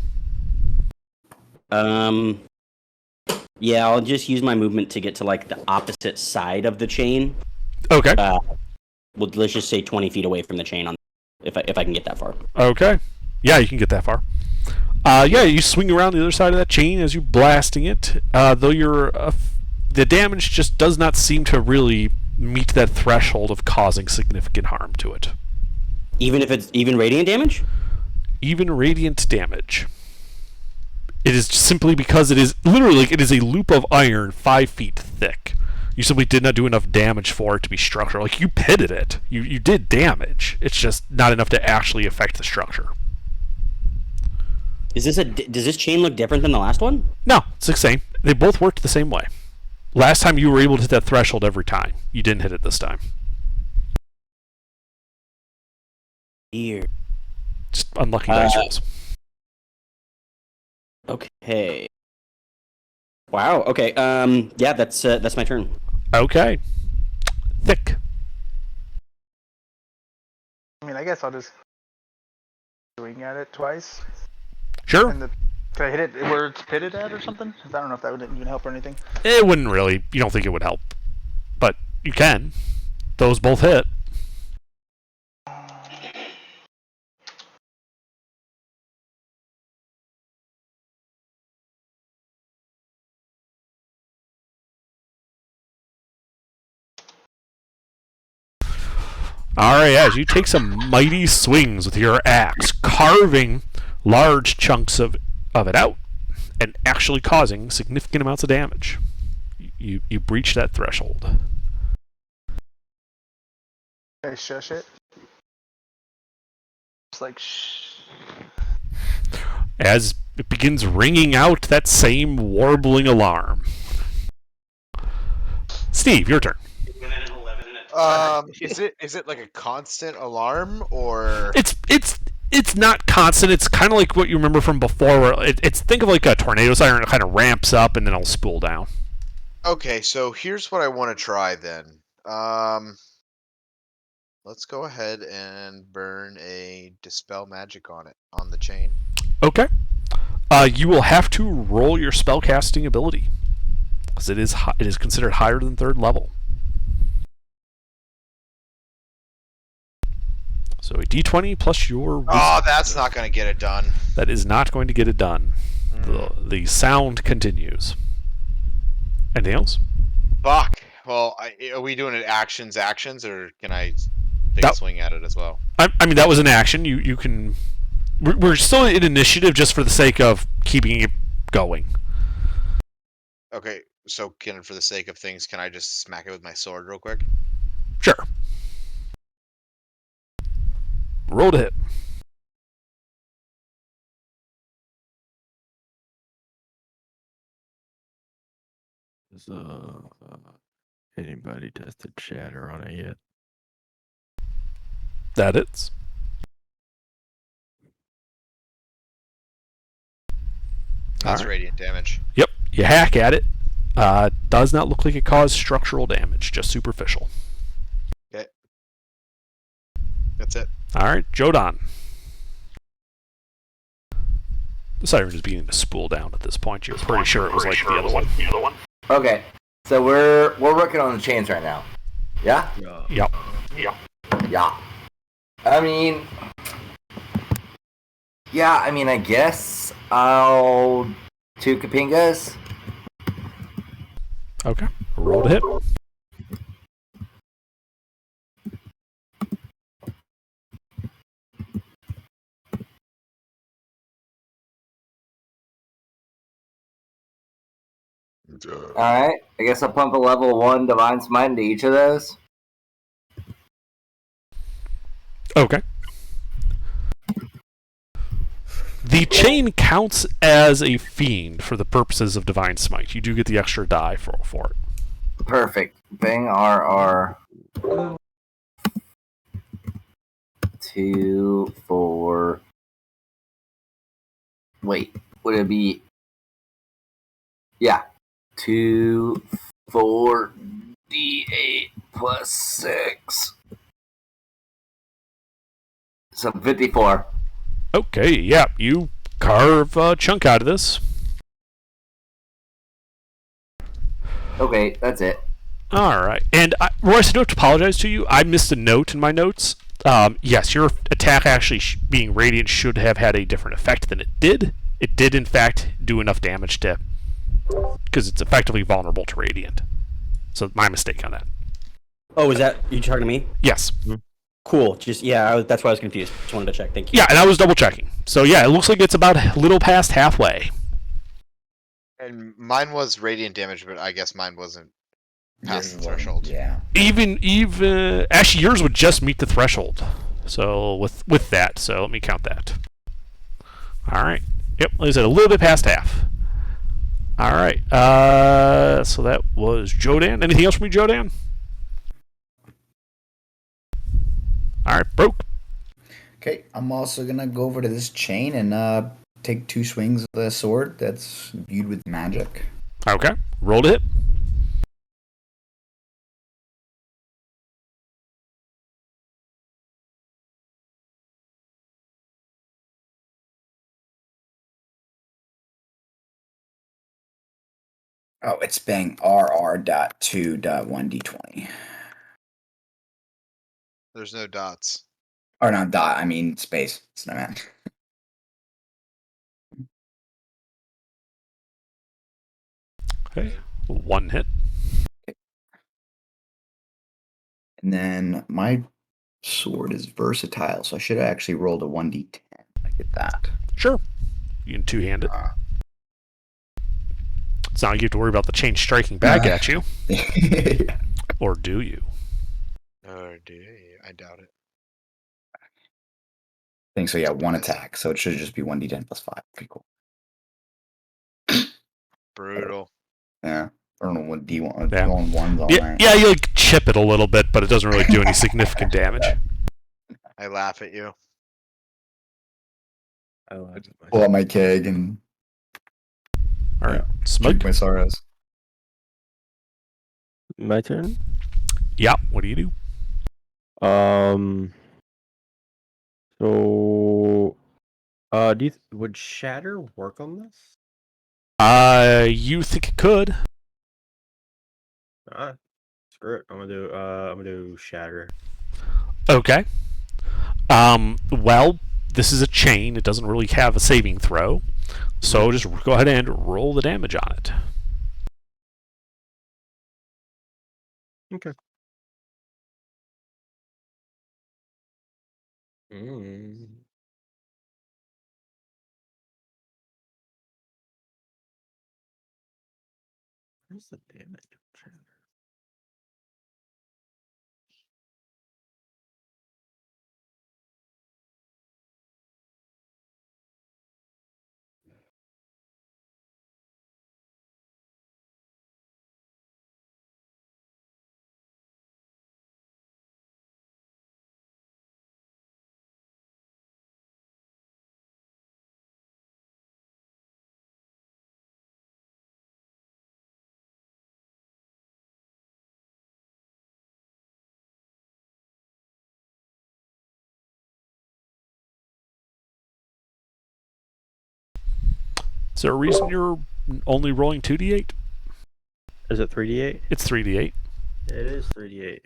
Yeah, I'll just use my movement to get to like the opposite side of the chain. Okay. Well, let's just say 20 feet away from the chain if I can get that far. Okay. Yeah, you can get that far. Yeah, you swing around the other side of that chain as you're blasting it. Though the damage just does not seem to really meet that threshold of causing significant harm to it. Even if it's radiant damage? Even radiant damage. It is simply because it is literally it is a loop of iron 5 feet thick. You simply did not do enough damage for it to be structural. Like, you pitted it. You did damage. It's just not enough to actually affect the structure. Does this chain look different than the last one? No, it's the same. They both worked the same way. Last time you were able to hit that threshold every time. You didn't hit it this time. Here. Just unlucky dice rolls. Okay. Wow. Okay. Yeah, that's my turn. Okay. Thick. I mean, I guess I'll just swing at it twice. Sure. And can I hit it where it's pitted at or something? 'Cause I don't know if that would even help or anything. It wouldn't really. You don't think it would help. But you can. Those both hit. Alright, as you take some mighty swings with your axe, carving large chunks of it out, and actually causing significant amounts of damage. You breach that threshold. Okay, shush it. It's like shh. As it begins ringing out that same warbling alarm. Steve, your turn. Is it like a constant alarm or? It's not constant. It's kind of like what you remember from before, where it's think of like a tornado siren. It kind of ramps up and then it'll spool down. Okay, so here's what I want to try then. Let's go ahead and burn a dispel magic on the chain. Okay. You will have to roll your spellcasting ability, because it is considered higher than 3rd level. So a d20 plus your wisdom. Oh, that's not going to get it done. That is not going to get it done. The sound continues. Anything else? Fuck. Well, are we doing it actions, or can I take a swing at it as well? I mean, that was an action. You can... We're still in initiative just for the sake of keeping it going. Okay, so for the sake of things, can I just smack it with my sword real quick? Sure. Roll to hit. Has anybody tested shatter on it yet? That it's. That's Alright. radiant damage. Yep, you hack at it. Does not look like it caused structural damage, just superficial. Okay. That's it. Alright, Jodan. The siren is beginning to spool down at this point. You're pretty sure it was like the other one. Okay, so we're working on the chains right now. Yeah? Yep. Yeah. I mean, I guess I'll 2 Kapingas. Okay. Roll to hit. Alright, I guess I'll pump a level 1 Divine Smite into each of those. Okay. The chain counts as a fiend for the purposes of Divine Smite. You do get the extra die for it. Perfect. Bang RR. 2, 4. Wait, would it be? Yeah. 2, 4, D8 plus 6. So 54. Okay, yeah, you carve a chunk out of this. Okay, that's it. Alright. And, Royce, I do have to apologize to you. I missed a note in my notes. Yes, your attack actually being radiant should have had a different effect than it did. It did, in fact, do enough damage to... because it's effectively vulnerable to radiant. So, my mistake on that. Oh, is that you talking to me? Yes. Cool. Just that's why I was confused. Just wanted to check. Thank you. Yeah, and I was double checking. So, yeah, it looks like it's about a little past halfway. And mine was radiant damage, but I guess mine wasn't past the threshold. Yeah. Even actually, yours would just meet the threshold. So with that, so let me count that. All right. Yep, like I said, a little bit past half. All right. So that was Jodan. Anything else from you, Jodan? All right, broke. Okay, I'm also gonna go over to this chain and take 2 swings of the sword that's viewed with magic. Okay. Roll to hit. Oh, it's bang RR.2.1d20. There's no dots. Or not dot, I mean space. That's what I meant. Okay. 1 hit. And then my sword is versatile, so I should have actually rolled a 1d10. I get that. Sure. You can two-hand it. Uh, It's not like you have to worry about the chain striking back at you. yeah. Or do you? Oh, dude, I doubt it. I think so, yeah, 1 attack. So it should just be 1d10 plus 5. Pretty cool. Brutal. Yeah. I don't know what D1. Yeah. Going ones all Yeah, night. yeah, you like chip it a little bit, but it doesn't really do any significant damage. I laugh at you. I lied to Pull myself. out my keg and All right, drink Smug. my sorrows. My turn. Yeah. What do you do? So, would shatter work on this? You think it could? Screw it. I'm gonna do shatter. Okay. Well, this is a chain. It doesn't really have a saving throw. So just go ahead and roll the damage on it. Okay. Mm. Where's the damage? there a reason you're only rolling 2d8? Is it 3d8? It's 3d8. It is 3d8.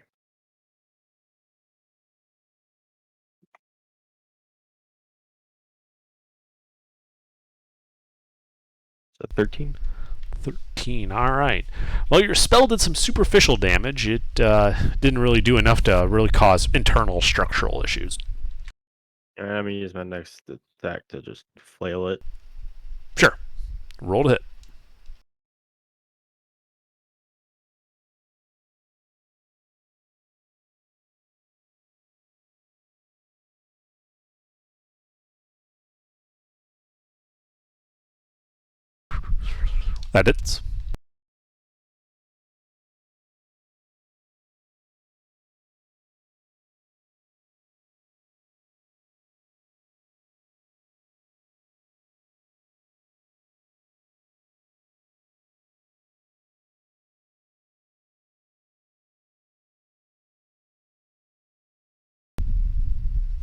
So 13? 13. All right. Well, your spell did some superficial damage. It didn't really do enough to really cause internal structural issues. I'm gonna use my next attack to just flail it. Sure. Roll to hit. That hits.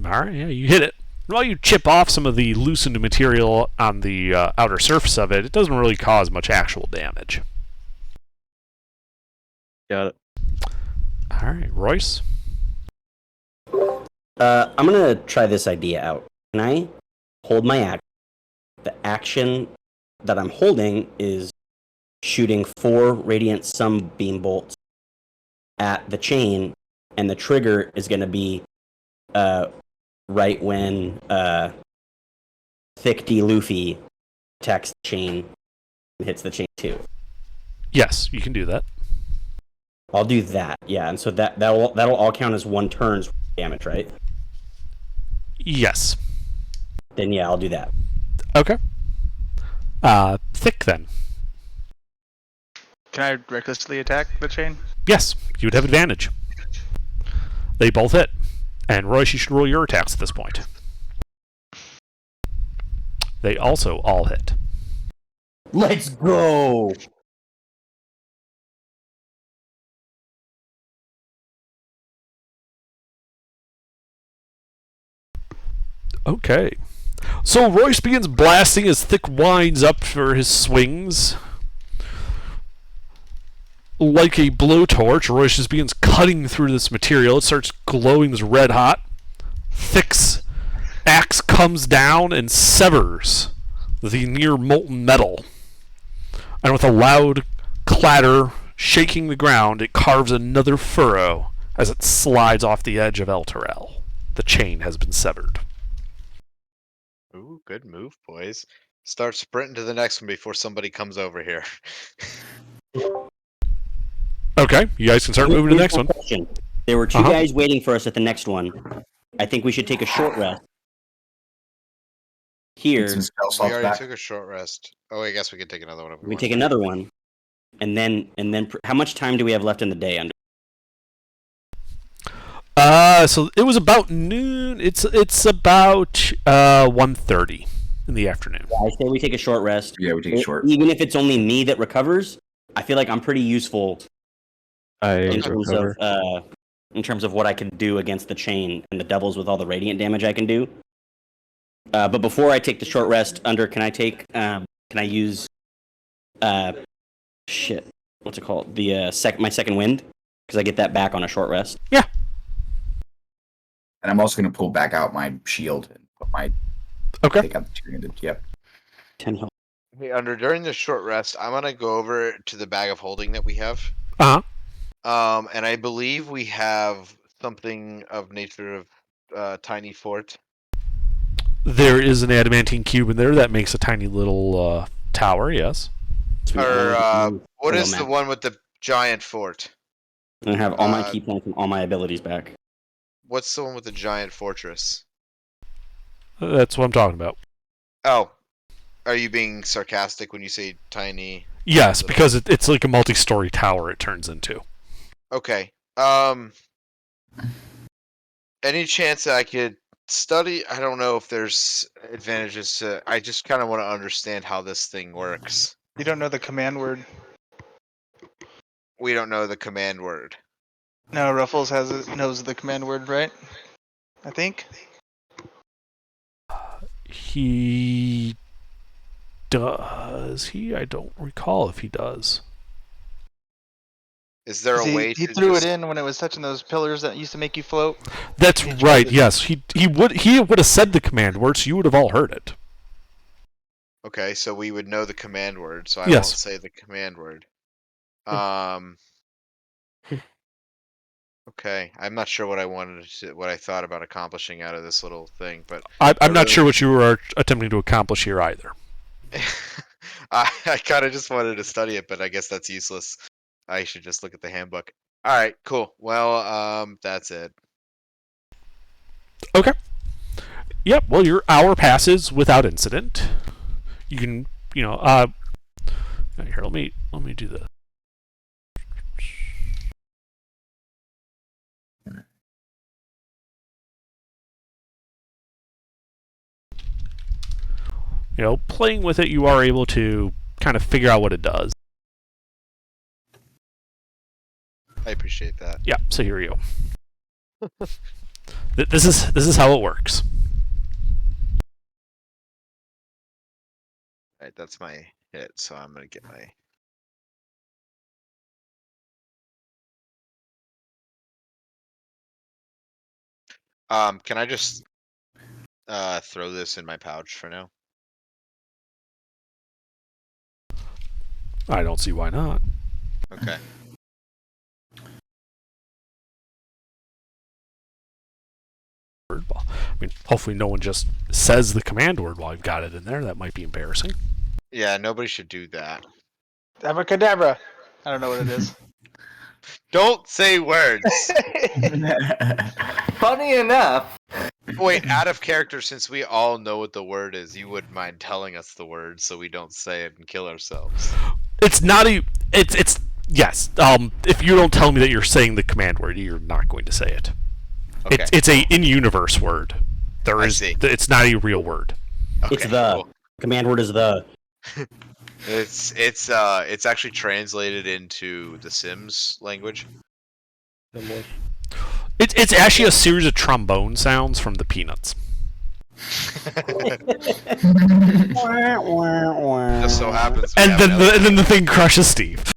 Alright, yeah, you hit it. While you chip off some of the loosened material on the outer surface of it, it doesn't really cause much actual damage. Got it. Alright, Royce? I'm gonna try this idea out. Can I hold my action? The action that I'm holding is shooting 4 radiant sunbeam bolts at the chain, and the trigger is gonna be right when Thick D Luffy attacks the chain and hits the chain too. Yes, you can do that. I'll do that, yeah, and so that'll all count as 1 turn's damage, right? Yes. Then yeah, I'll do that. Okay. Thick then. Can I recklessly attack the chain? Yes, you would have advantage. They both hit. And Royce, you should roll your attacks at this point. They also all hit. Let's go! Okay. So Royce begins blasting as Thick winds up for his swings. Like a blowtorch, Royce just begins cutting through this material. It starts glowing this red hot. Thick's axe comes down and severs the near molten metal. And with a loud clatter shaking the ground, it carves another furrow as it slides off the edge of El Terrell. The chain has been severed. Ooh, good move, boys. Start sprinting to the next one before somebody comes over here. Okay, you guys can start moving to the next one. Question. There were 2 guys waiting for us at the next one. I think we should take a short rest. Here, Some spell We slots already back. took a short rest. Oh, I guess we could take another one if we we want. take another one, and then how much time do we have left in the day? Under So it was about noon. It's about 1:30 in the afternoon. I say we take a short rest. Yeah, we take a short. Even if it's only me that recovers, I feel like I'm pretty useful in terms of what I can do against the chain and the devils with all the radiant damage I can do. But before I take the short rest, can I take? Can I use? Shit, what's it called? The my second wind, because I get that back on a short rest. Yeah. And I'm also going to pull back out my shield and put my. Okay. Take out the two-handed. Yep. 10 health. Hey, during the short rest, I'm gonna go over to the bag of holding that we have. And I believe we have something of nature of tiny fort. There is an adamantine cube in there that makes a tiny little tower. Yes. Or what is the one with the giant fort? And I have all my key points and all my abilities back. What's the one with the giant fortress? That's what I'm talking about. Oh, are you being sarcastic when you say tiny? Yes, because it's like a multi-story tower. It turns into. Okay. Any chance that I could study? I don't know if there's advantages to. I just kind of want to understand how this thing works. You don't know the command word. We don't know the command word. No, Ruffles knows the command word, right? I think. He Does he? I don't recall if he does. Is there a way He to threw just... it in when it was touching those pillars that used to make you float. That's He tried right. to- Yes, he would have said the command word, so you would have all heard it. Okay, so we would know the command word, so I Yes. won't say the command word. Okay, I'm not sure what I thought about accomplishing out of this little thing, but I'm not really- sure what you were attempting to accomplish here either. I kind of just wanted to study it, but I guess that's useless. I should just look at the handbook. All right, cool. Well, that's it. Okay. Yep. Well, your hour passes without incident. You can, here. Let me do this. Playing with it, you are able to kind of figure out what it does. I appreciate that. Yeah. So here you go. This is how it works. All right, that's my hit, so I'm gonna get my. Can I just throw this in my pouch for now? I don't see why not. Okay. I mean, hopefully no one just says the command word while you've got it in there. That might be embarrassing. Yeah, nobody should do that. Abracadabra. I don't know what it is. Don't say words. Funny enough, Wait, out of character, since we all know what the word is, you wouldn't mind telling us the word so we don't say it and kill ourselves. It's not a. It's yes. If you don't tell me that you're saying the command word, you're not going to say it. Okay. It's a in-universe word. I see. It's not a real word. Okay, It's the cool. command word is the. It's actually translated into the Sims language. It's actually a series of trombone sounds from the Peanuts. Just so happens. We And have then another- and then the thing crushes Steve.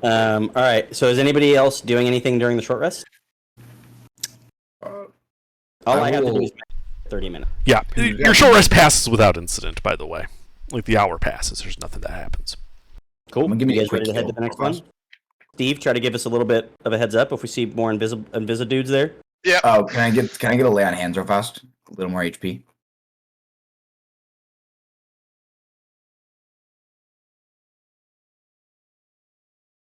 All right. So is anybody else doing anything during the short rest? All I have to do is 30 minutes. Yeah, your short rest passes without incident. By the way, like the hour passes, there's nothing that happens. Cool. I'm gonna give You me a guys ready to quick head to the next heal. one? Steve, try to give us a little bit of a heads up if we see more invisi dudes there. Yeah. Oh, can I get a lay on hands real fast? A little more HP.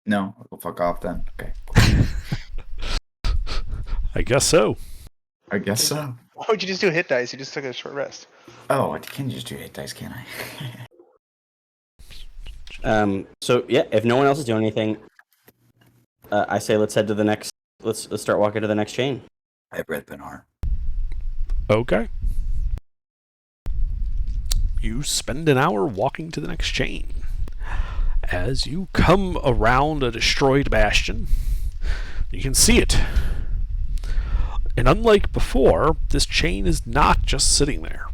No, I'll fuck off then. Okay. I guess so. I guess so. Why would you just do hit dice? You just took a short rest. Oh, I can just do hit dice, can I? So yeah, if no one else is doing anything, I say let's head to the next. Let's start walking to the next chain. I have Red Benar. Okay. You spend an hour walking to the next chain. As you come around a destroyed bastion, you can see it. And unlike before, this chain is not just sitting there.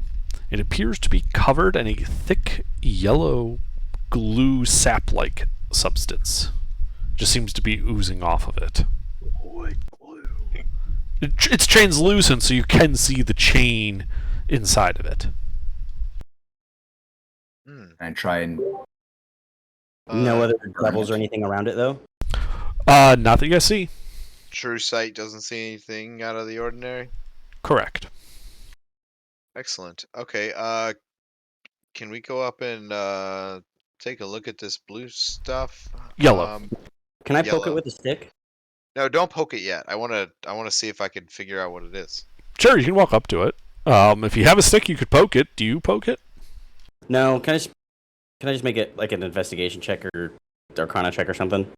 It appears to be covered in a thick yellow glue sap-like substance. Just seems to be oozing off of it. White glue. It's translucent, so you can see the chain inside of it. Hmm. And I try and No other burn devils it. or anything around it though. Not that you guys see. True sight doesn't see anything out of the ordinary. Correct. Excellent. Okay. Can we go up and take a look at this blue stuff? Yellow. Can I poke it Yellow. with a stick? No, don't poke it yet. I wanna see if I can figure out what it is. Sure, you can walk up to it. If you have a stick, you could poke it. Do you poke it? No. Can I just make it like an investigation check or Arcana check or something?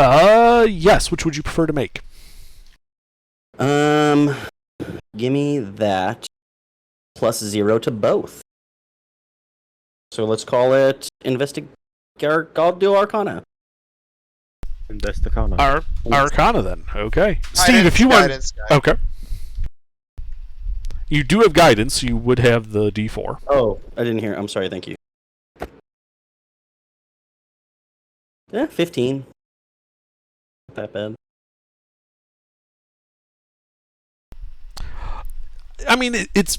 Yes. Which would you prefer to make? Gimme that +0 to both. So let's call it I'll do Arcana. Investicana. Arcana then. Okay. Steve, if you want. Guidance, guy. Okay. You do have guidance, so you would have the D4. Oh, I didn't hear. I'm sorry. Thank you. Yeah, 15. Not that bad. I mean, it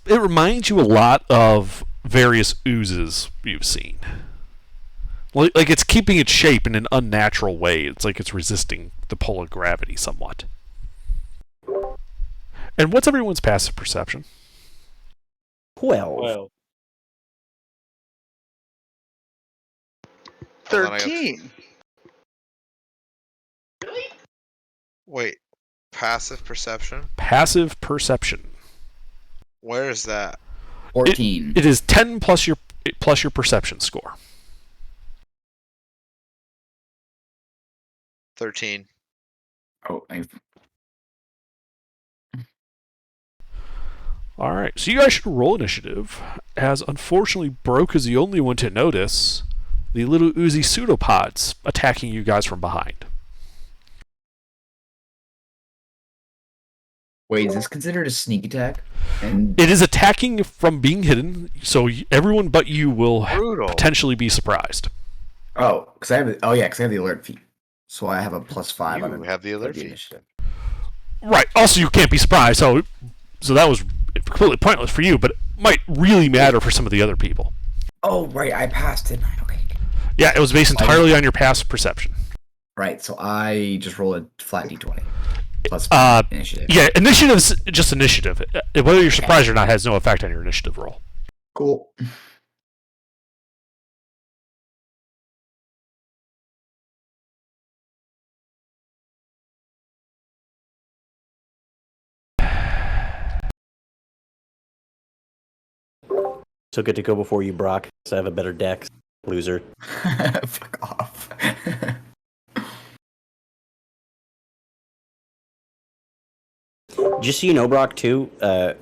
reminds you a lot of various oozes you've seen. Like it's keeping its shape in an unnatural way. It's like it's resisting the pull of gravity somewhat. And what's everyone's passive perception? 12. 13. Wait, passive perception? Passive perception. Where is that? 14. It is 10 plus your perception score. 13. Oh, All right, so you guys should roll initiative, as unfortunately Broke is the only one to notice the little oozy pseudopods attacking you guys from behind. wait, is this considered a sneak attack? And It is attacking from being hidden, so everyone but you will Brutal. potentially be surprised. because I have the alert feat, so I have a +5. You on have the alert feat. initiative. Right. Also, you can't be surprised, so that was completely pointless for you, but it might really matter for some of the other people. Oh, right, I passed, didn't I? Okay. Yeah, it was based entirely on your passive perception. Right, so I just roll a flat d20 plus initiative. Yeah, initiative's just initiative. Whether you're surprised or not has no effect on your initiative roll. Cool. So good to go before you, Brock. So I have a better dex. Loser. Fuck off. Just so you know, Brock, too,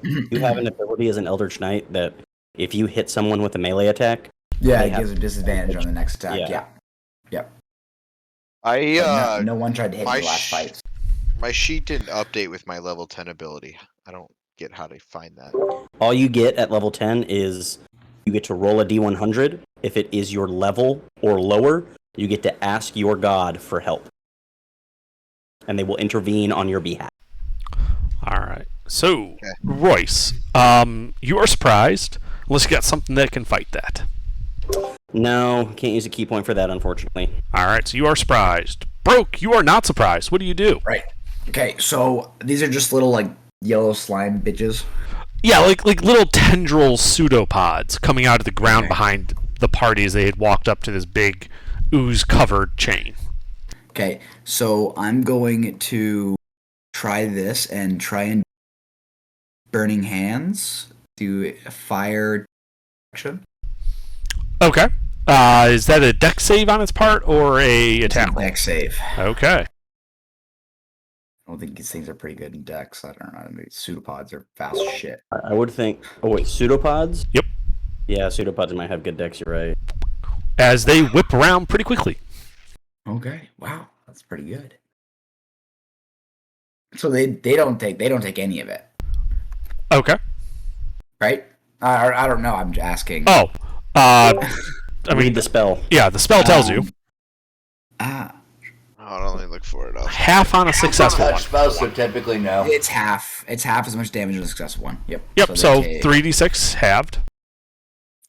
you have an ability as an Eldritch Knight that if you hit someone with a melee attack... Yeah, it gives a disadvantage on the next attack. Yeah. Yep. No one tried to hit me my last fight. My sheet didn't update with my level 10 ability. I don't get how to find that. All you get at level 10 is you get to roll a D100. If it is your level or lower, you get to ask your god for help. And they will intervene on your behalf. All right. So, Royce, you are surprised unless you got something that can fight that. No, can't use a key point for that, unfortunately. All right, so you are surprised. Broke, you are not surprised. What do you do? Right. Okay, so these are just little, like, yellow slime bitches. Yeah, like little tendril pseudopods coming out of the ground behind the party as they had walked up to this big ooze-covered chain. Okay, so I'm going to try this and try and burning hands, do a fire action. Okay. Is that a dex save on its part or a attack roll? Dex save. Okay. I don't think these things are pretty good in dex. I don't know. I mean, pseudopods are fast as shit. I would think... Oh, wait, pseudopods? Yep. Yeah, pseudopods might have good dex, you're right. As they whip around pretty quickly. Okay. Wow, that's pretty good. So they don't take any of it, Okay. right? I don't know. I'm just asking. Oh. I mean, Read the spell. Yeah, the spell tells you. Ah, Oh, let me look for it. Half on a successful one. Spells, so typically no. it's half. It's half as much damage as a successful one. Yep. Yep, so they take 3d6 halved.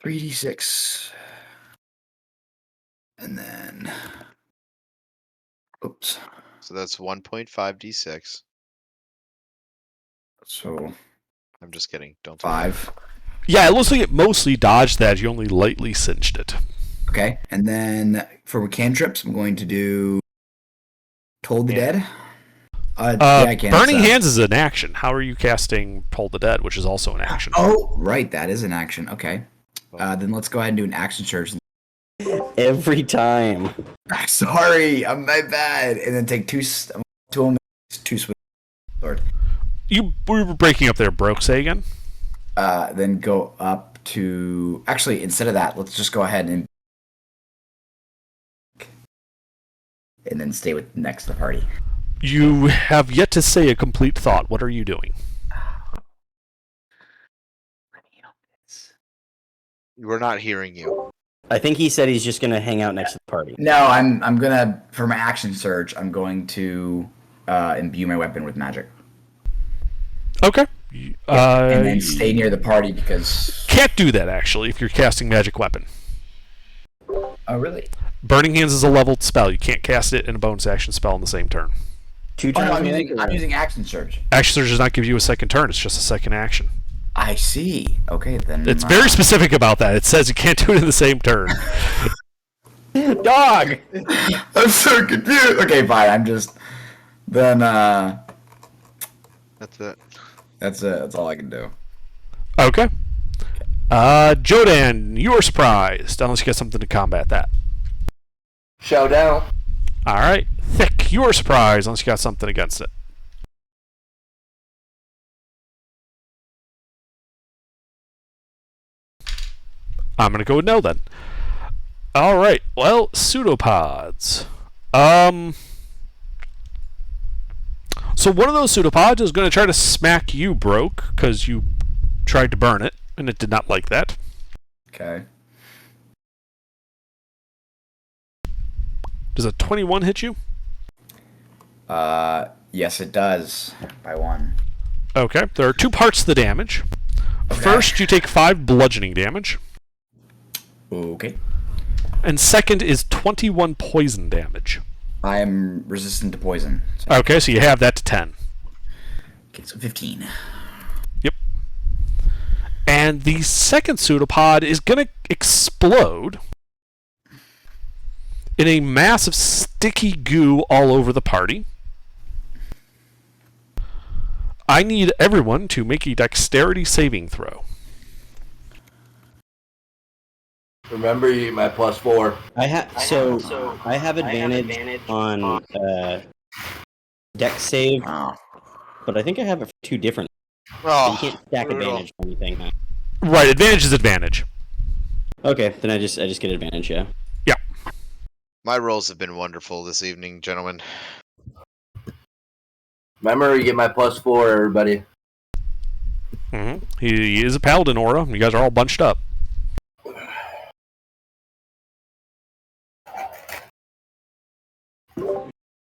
3d6, and then, oops. So that's 1.5d6. So I'm just kidding. Don't do 5. Yeah, it looks like it mostly dodged that. You only lightly cinched it. Okay, and then for cantrips, I'm going to do Toll the Dead. I can't. Burning Hands is an action. How are you casting Toll the Dead, which is also an action? Oh, right, that is an action. Okay, then let's go ahead and do an action surge. Every time. Sorry, I'm my bad. And then take two swings. Sword. We were breaking up there, Broke. Say again? Then go up to... Actually, instead of that, let's just go ahead and then stay with next to the party. You have yet to say a complete thought. What are you doing? We're not hearing you. I think he said he's just gonna hang out next to the party. No, I'm gonna, for my action surge, I'm going to imbue my weapon with magic. Okay. And then stay near the party because... Can't do that, actually, if you're casting magic weapon. Oh, really? Burning Hands is a leveled spell. You can't cast it in a bonus action spell in the same turn. 2 Oh, turns. no, I'm using action surge. Action Surge does not give you a second turn. It's just a second action. I see. Okay, then... It's very specific about that. It says you can't do it in the same turn. Dog! I'm so confused. Okay, fine. I'm just... Then, That's it. That's it. That's all I can do. Okay. Jodan, you are surprised, unless you got something to combat that. Showdown. Alright. Thick, you are surprised, unless you got something against it. I'm gonna go with no then. Alright, well, pseudopods. So one of those pseudopods is going to try to smack you broke, because you tried to burn it, and it did not like that. Okay. Does a 21 hit you? Yes, it does. By 1. Okay, there are 2 parts to the damage. Okay. First, you take 5 bludgeoning damage. Okay. And second is 21 poison damage. I am resistant to poison. So. Okay, so you have that to 10. Okay, so 15. Yep. And the second pseudopod is going to explode in a mass of sticky goo all over the party. I need everyone to make a dexterity saving throw. Remember, you get my +4. I have advantage on dex save, but I think I have it for 2 different. Oh, You can't stack brutal. advantage or anything. Huh? Right, advantage is advantage. Okay, then I just get advantage. Yeah. Yeah. My rolls have been wonderful this evening, gentlemen. Remember, you get my +4, everybody. Mm-hmm. He is a paladin aura. You guys are all bunched up.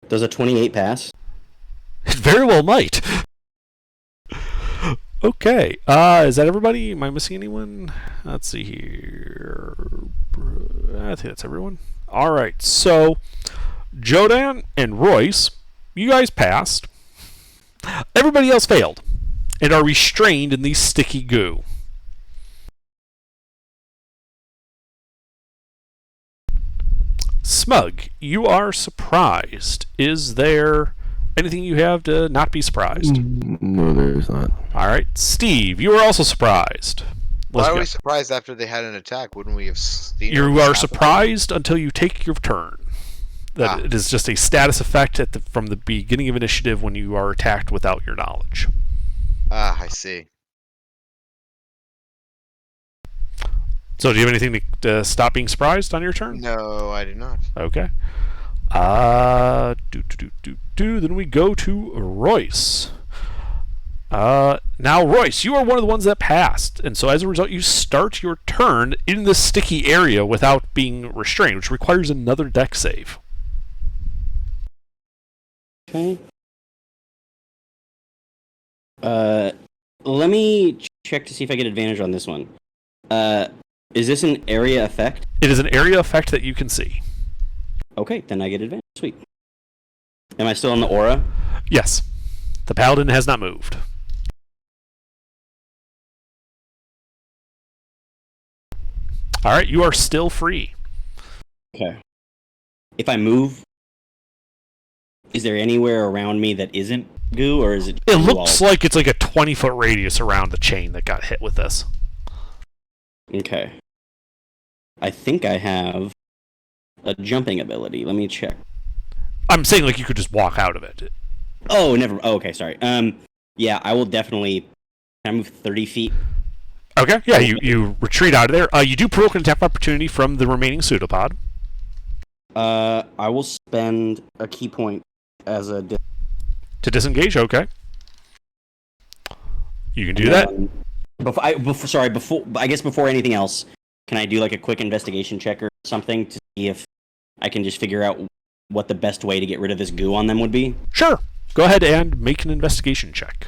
Does a 28 pass? It very well might. Okay. Is that everybody? Am I missing anyone? Let's see here. I think that's everyone. Alright, so Jodan and Royce, you guys passed. Everybody else failed and are restrained in the sticky goo. Smug, you are surprised. Is there anything you have to not be surprised? No, there's not. Alright, Steve, you are also surprised. Why Let's are go. we surprised after they had an attack? Wouldn't we have seen You this are happen? surprised until you take your turn. That it is just a status effect from the beginning of initiative when you are attacked without your knowledge. Ah, I see. So do you have anything to stop being surprised on your turn? No, I do not. Okay. Then we go to Royce. Now, Royce, you are one of the ones that passed, and so as a result, you start your turn in the sticky area without being restrained, which requires another dex save. Okay. Let me check to see if I get advantage on this one. Is this an area effect? It is an area effect that you can see. Okay, then I get advantage. Sweet. Am I still in the aura? Yes. The paladin has not moved. Alright, you are still free. Okay. If I move, is there anywhere around me that isn't goo, or is it? It looks like it's like a 20-foot radius around the chain that got hit with this. Okay. I think I have a jumping ability. Let me check. I'm saying like you could just walk out of it. Oh, never. Oh, okay, sorry. Yeah, I will definitely. Can I move 30 feet? Okay, yeah, you retreat out of there. You do provoke an attack of opportunity from the remaining pseudopod. I will spend a key point as a. To disengage, okay. You can do that. Before I guess before anything else, can I do like a quick investigation check or something to see if I can just figure out what the best way to get rid of this goo on them would be? Sure. Go ahead and make an investigation check.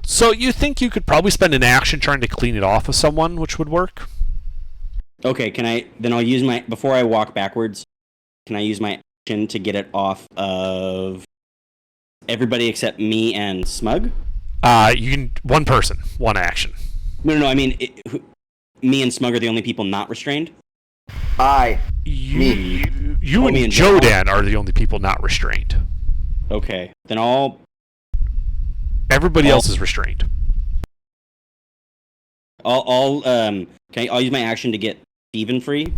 So you think you could probably spend an action trying to clean it off of someone, which would work? Okay, then I'll use my, before I walk backwards, can I use my action to get it off of everybody except me and Smug? You can, one person, one action. No, I mean, me and Smug are the only people not restrained? You and Jodan are the only people not restrained. Okay, then everybody else is restrained. I'll use my action to get Steven free.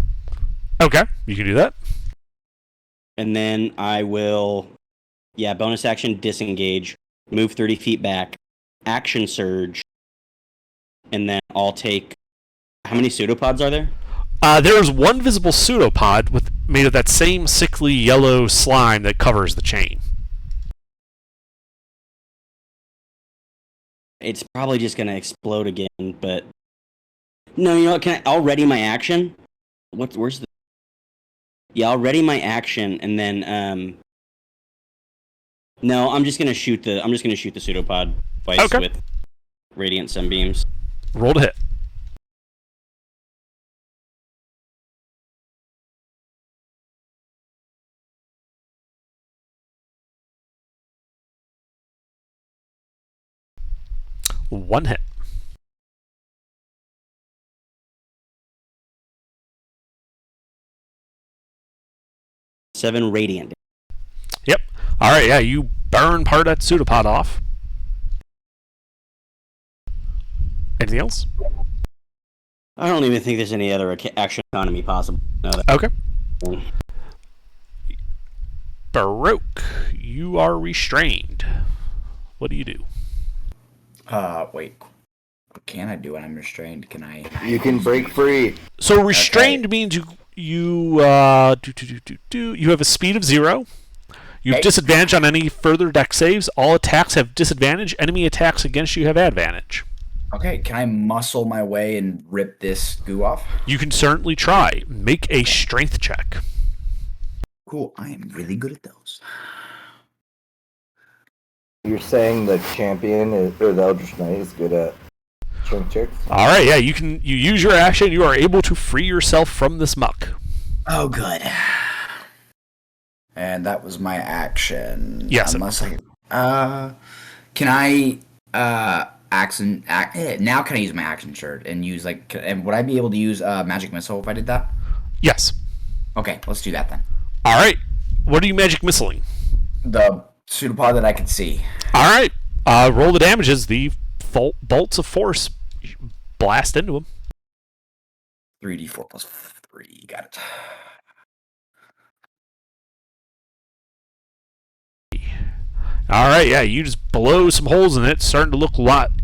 Okay, you can do that. And then I will, bonus action, disengage, move 30 feet back, action surge, and then I'll take, how many pseudopods are there? There's one visible pseudopod made of that same sickly yellow slime that covers the chain. It's probably just going to explode again, but... No, you know what, I'll ready my action. Where's the... Yeah, I'll ready my action, and then, No, I'm just going to shoot the pseudopod twice with Radiant Sunbeams. Roll to hit. One hit. Seven radiant. Yep. All right. Yeah, you burn part of that pseudopod off. Anything else? I don't even think there's any other action economy possible. No, okay. Baroque, you are restrained. What do you do? Wait. What can I do when I'm restrained? Can I? You can break free. So restrained means you have a speed of 0. You have disadvantage on any further dex saves. All attacks have disadvantage. Enemy attacks against you have advantage. Okay, can I muscle my way and rip this goo off? You can certainly try. Make a strength check. Cool, I am really good at those. You're saying the champion or the Eldritch Knight is good at strength checks? All right, yeah, you use your action. You are able to free yourself from this muck. Oh, good. And that was my action. Yes. Unless can I now can I use my action shirt and use and would I be able to use magic missile if I did that? Yes. Okay, let's do that then. All right. What are you magic missiling? The pseudopod that I can see. All right. Roll the damage as the bolts of force blast into him. 3d4 plus 3. Got it. All right, yeah, you just blow some holes in it. It's starting to look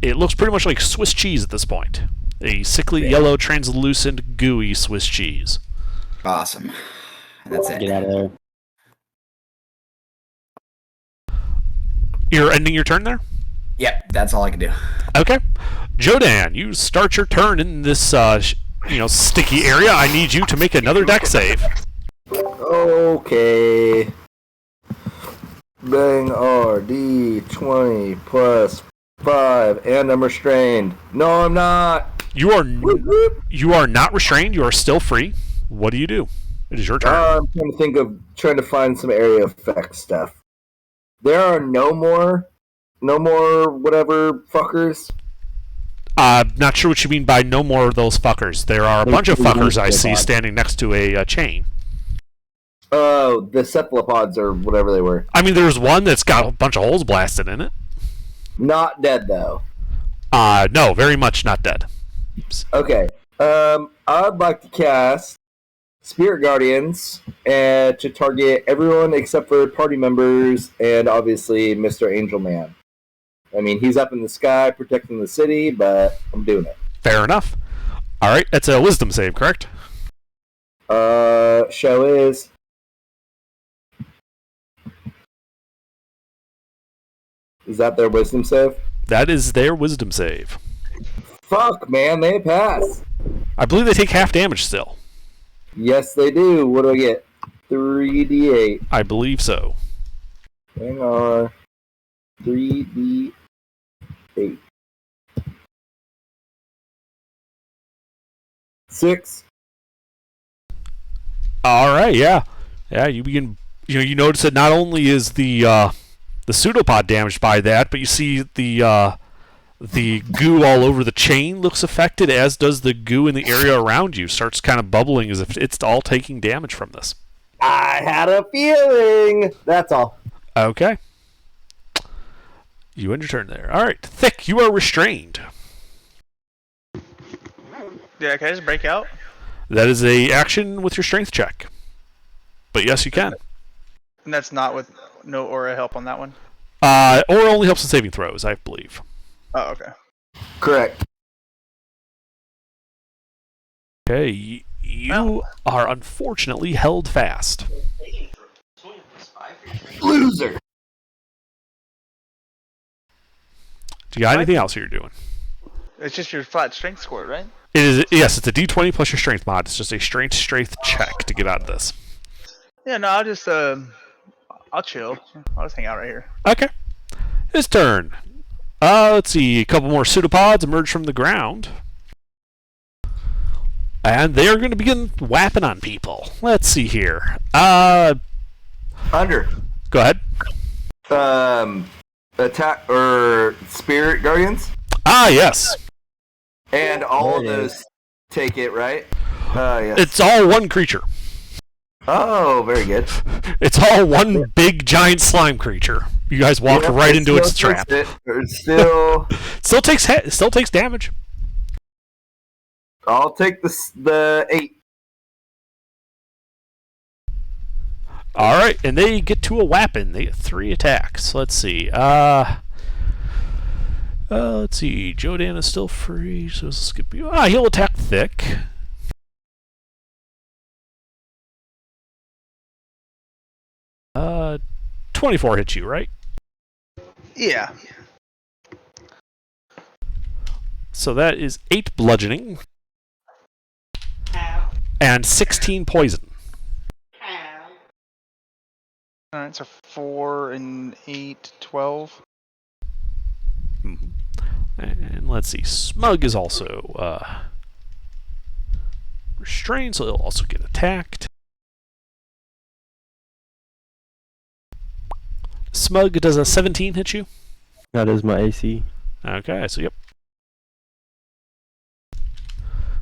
it looks pretty much like Swiss cheese at this point. A sickly yellow, translucent, gooey Swiss cheese. Awesome. That's it. Get out of there. You're ending your turn there? Yep, that's all I can do. Okay. Jodan, you start your turn in this sticky area. I need you to make another dex save. Okay. Bang RD 20 plus 5, and I'm restrained. No, I'm not. You are not restrained. You are still free. What do you do? It is your turn. I'm trying to find some area effect stuff. There are no more whatever fuckers. Not sure what you mean by no more of those fuckers. There are a bunch of fuckers I see standing next to a chain. Oh, the cephalopods or whatever they were. I mean, there's one that's got a bunch of holes blasted in it. Not dead, though. No, very much not dead. Okay. I'd like to cast Spirit Guardians to target everyone except for party members and obviously Mr. Angel Man. I mean, he's up in the sky protecting the city, but I'm doing it. Fair enough. All right, that's a wisdom save, correct? Show is. Is that their wisdom save? That is their wisdom save. Fuck, man, they pass. I believe they take half damage still. Yes, they do. What do I get? 3d8. I believe so. Hang on. 3d8. 6. All right, yeah. You begin. You notice that not only is the pseudopod damaged by that, but you see the goo all over the chain looks affected, as does the goo in the area around you. Starts kind of bubbling as if it's all taking damage from this. I had a feeling. That's all. Okay. You end your turn there. All right, Thick, you are restrained. Yeah, can I just break out? That is a action with your strength check. But yes, you can. And that's not with no aura help on that one? Or only helps in saving throws, I believe. Oh, okay. Correct. Okay, you are unfortunately held fast. Loser. Do you got anything else you're doing? It's just your flat strength score, right? It is, yes, it's a d20 plus your strength mod. It's just a strength check to get out of this. Yeah, no, I'll just I'll chill. I'll just hang out right here. Okay. His turn. Let's see. A couple more pseudopods emerge from the ground. And they are going to begin whapping on people. Let's see here. Under. Go ahead. Attack or spirit guardians, Yes. and all of those take it, right? Yes. It's all one creature. Oh, very good. It's all one big giant slime creature. You guys walked right into its trap. Still Takes damage. I'll take the 8. All right, and they get to a weapon. They get 3 attacks. Let's see. Let's see. Jodan is still free, so let's skip you. He'll attack Thick. Uh, 24 hits you, right? Yeah. So that is 8 bludgeoning and 16 poison. Alright, so 4 and 8, 12. Mm-hmm. And let's see. Smug is also restrained, so he'll also get attacked. Smug, does a 17 hit you? That is my AC. Okay, so yep.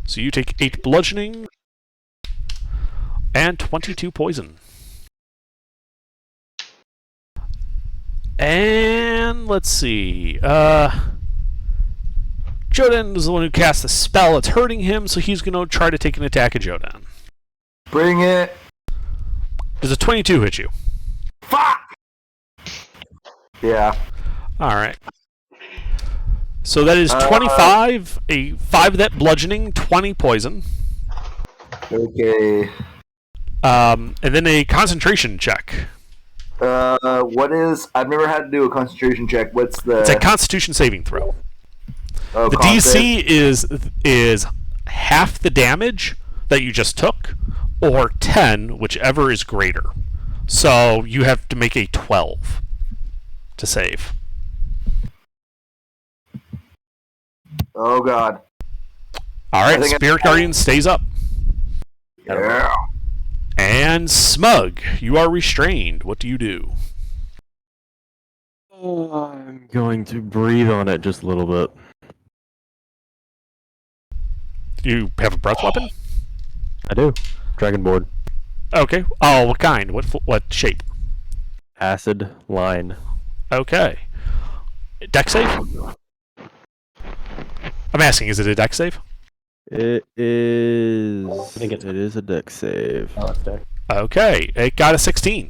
So you take 8 bludgeoning and 22 poison. And let's see. Jodan is the one who cast the spell. It's hurting him, so he's going to try to take an attack at Jodan. Bring it. Does a 22 hit you? Fuck! Yeah. Alright. So that is 25, a 5 of that bludgeoning, 20 poison. Okay. And then a concentration check. What is... I've never had to do a concentration check. What's the... It's a constitution saving throw. Oh, the DC is half the damage that you just took, or 10, whichever is greater. So you have to make a 12 to save. Oh, God. Alright, Spirit Guardian stays up. Yeah. And Smug, you are restrained. What do you do? I'm going to breathe on it just a little bit. You have a breath weapon? I do. Dragonboard. Okay. Oh, what kind? What shape? Acid line. Okay. Dex save? I'm asking, is it a dex save? It is. I think it is a dex save. Oh, it's deck. Okay. It got a 16.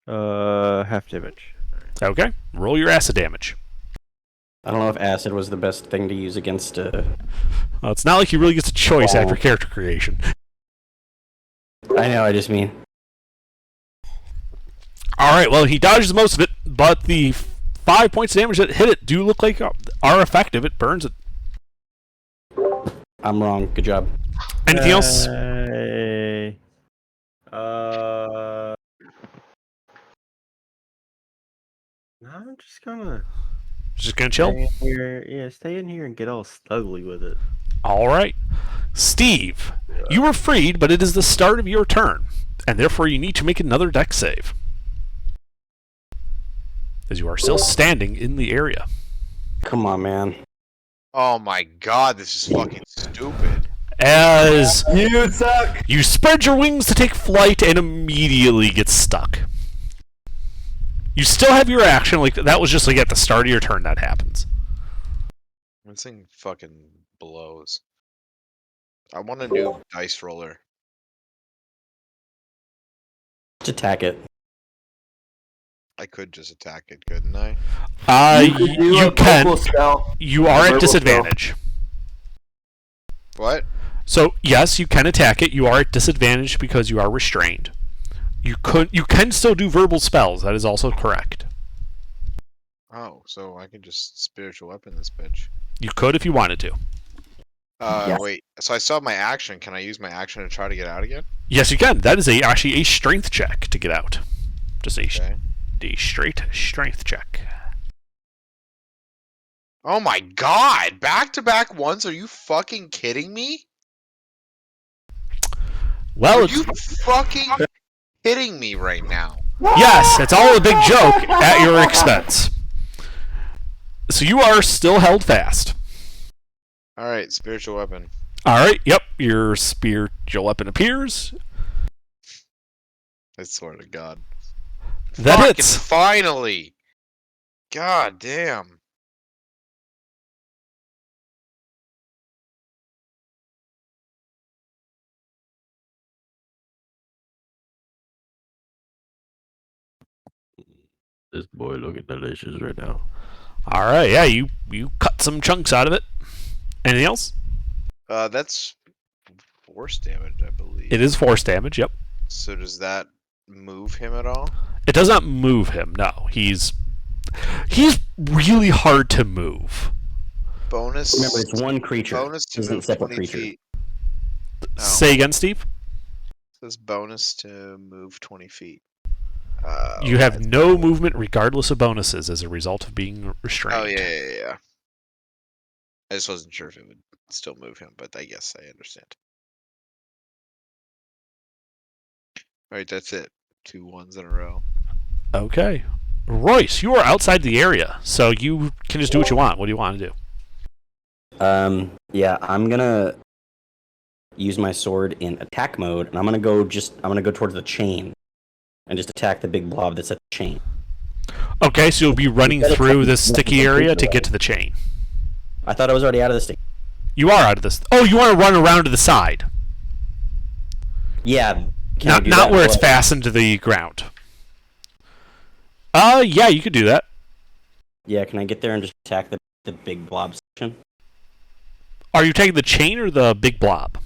Half damage. Okay. Roll your acid damage. I don't know if acid was the best thing to use against. Well, it's not like he really gets a choice after character creation. I know. I just mean. All right. Well, he dodges most of it, but the 5 points of damage that hit it do look like are effective. It burns it. I'm wrong. Good job. Anything else? Hey. No, I'm just gonna Chill? stay in here. Yeah, stay in here and get all ugly with it. All right. Steve, you were freed, but it is the start of your turn, and therefore you need to make another dex save. As you are still standing in the area. Come on, man. Oh my god, this is fucking stupid. As You suck! you spread your wings to take flight and immediately get stuck. You still have your action, like that was just like at the start of your turn that happens. This thing fucking blows. I want a new dice roller. Just attack it. I could just attack it, couldn't I? You can. Spell. You are at disadvantage. What? So yes, you can attack it. You are at disadvantage because you are restrained. You can still do verbal spells. That is also correct. Oh, so I can just spiritual weapon this bitch. You could if you wanted to. Yes. Wait. So I still have my action. Can I use my action to try to get out again? Yes, you can. That is actually a strength check to get out. Just a straight strength check. Oh my god! Back-to-back ones? Are you fucking kidding me? Well, Are you fucking kidding me right now? yes, it's all a big joke at your expense. So you are still held fast. Alright, spiritual weapon. Alright, yep, your spiritual weapon appears. I swear to God. That Fucking hits. finally! God damn. This boy looking delicious right now. Alright, yeah, you cut some chunks out of it. Anything else? That's force damage, I believe. It is force damage, yep. So does that move him at all? It does not move him, no. He's really hard to move. Bonus. Remember, it's one creature. Bonus to Isn't move separate 20 creature. feet. Oh. Say again, Steve? Says bonus to move 20 feet. You have no movement regardless of bonuses as a result of being restrained. Oh yeah. I just wasn't sure if it would still move him, but I guess I understand. Alright, that's it. 2 ones in a row. Okay. Royce, you are outside the area, so you can just do what you want. What do you want to do? Yeah, I'm gonna use my sword in attack mode, and I'm gonna go towards the chain, and just attack the big blob that's at the chain. Okay, so you'll be running through this sticky area to get to the chain. I thought I was already out of the stick. You are out of this. Oh, you want to run around to the side. Yeah. Not where it's fastened to the ground. Yeah, you could do that. Yeah, can I get there and just attack the big blob section? Are you taking the chain or the big blob?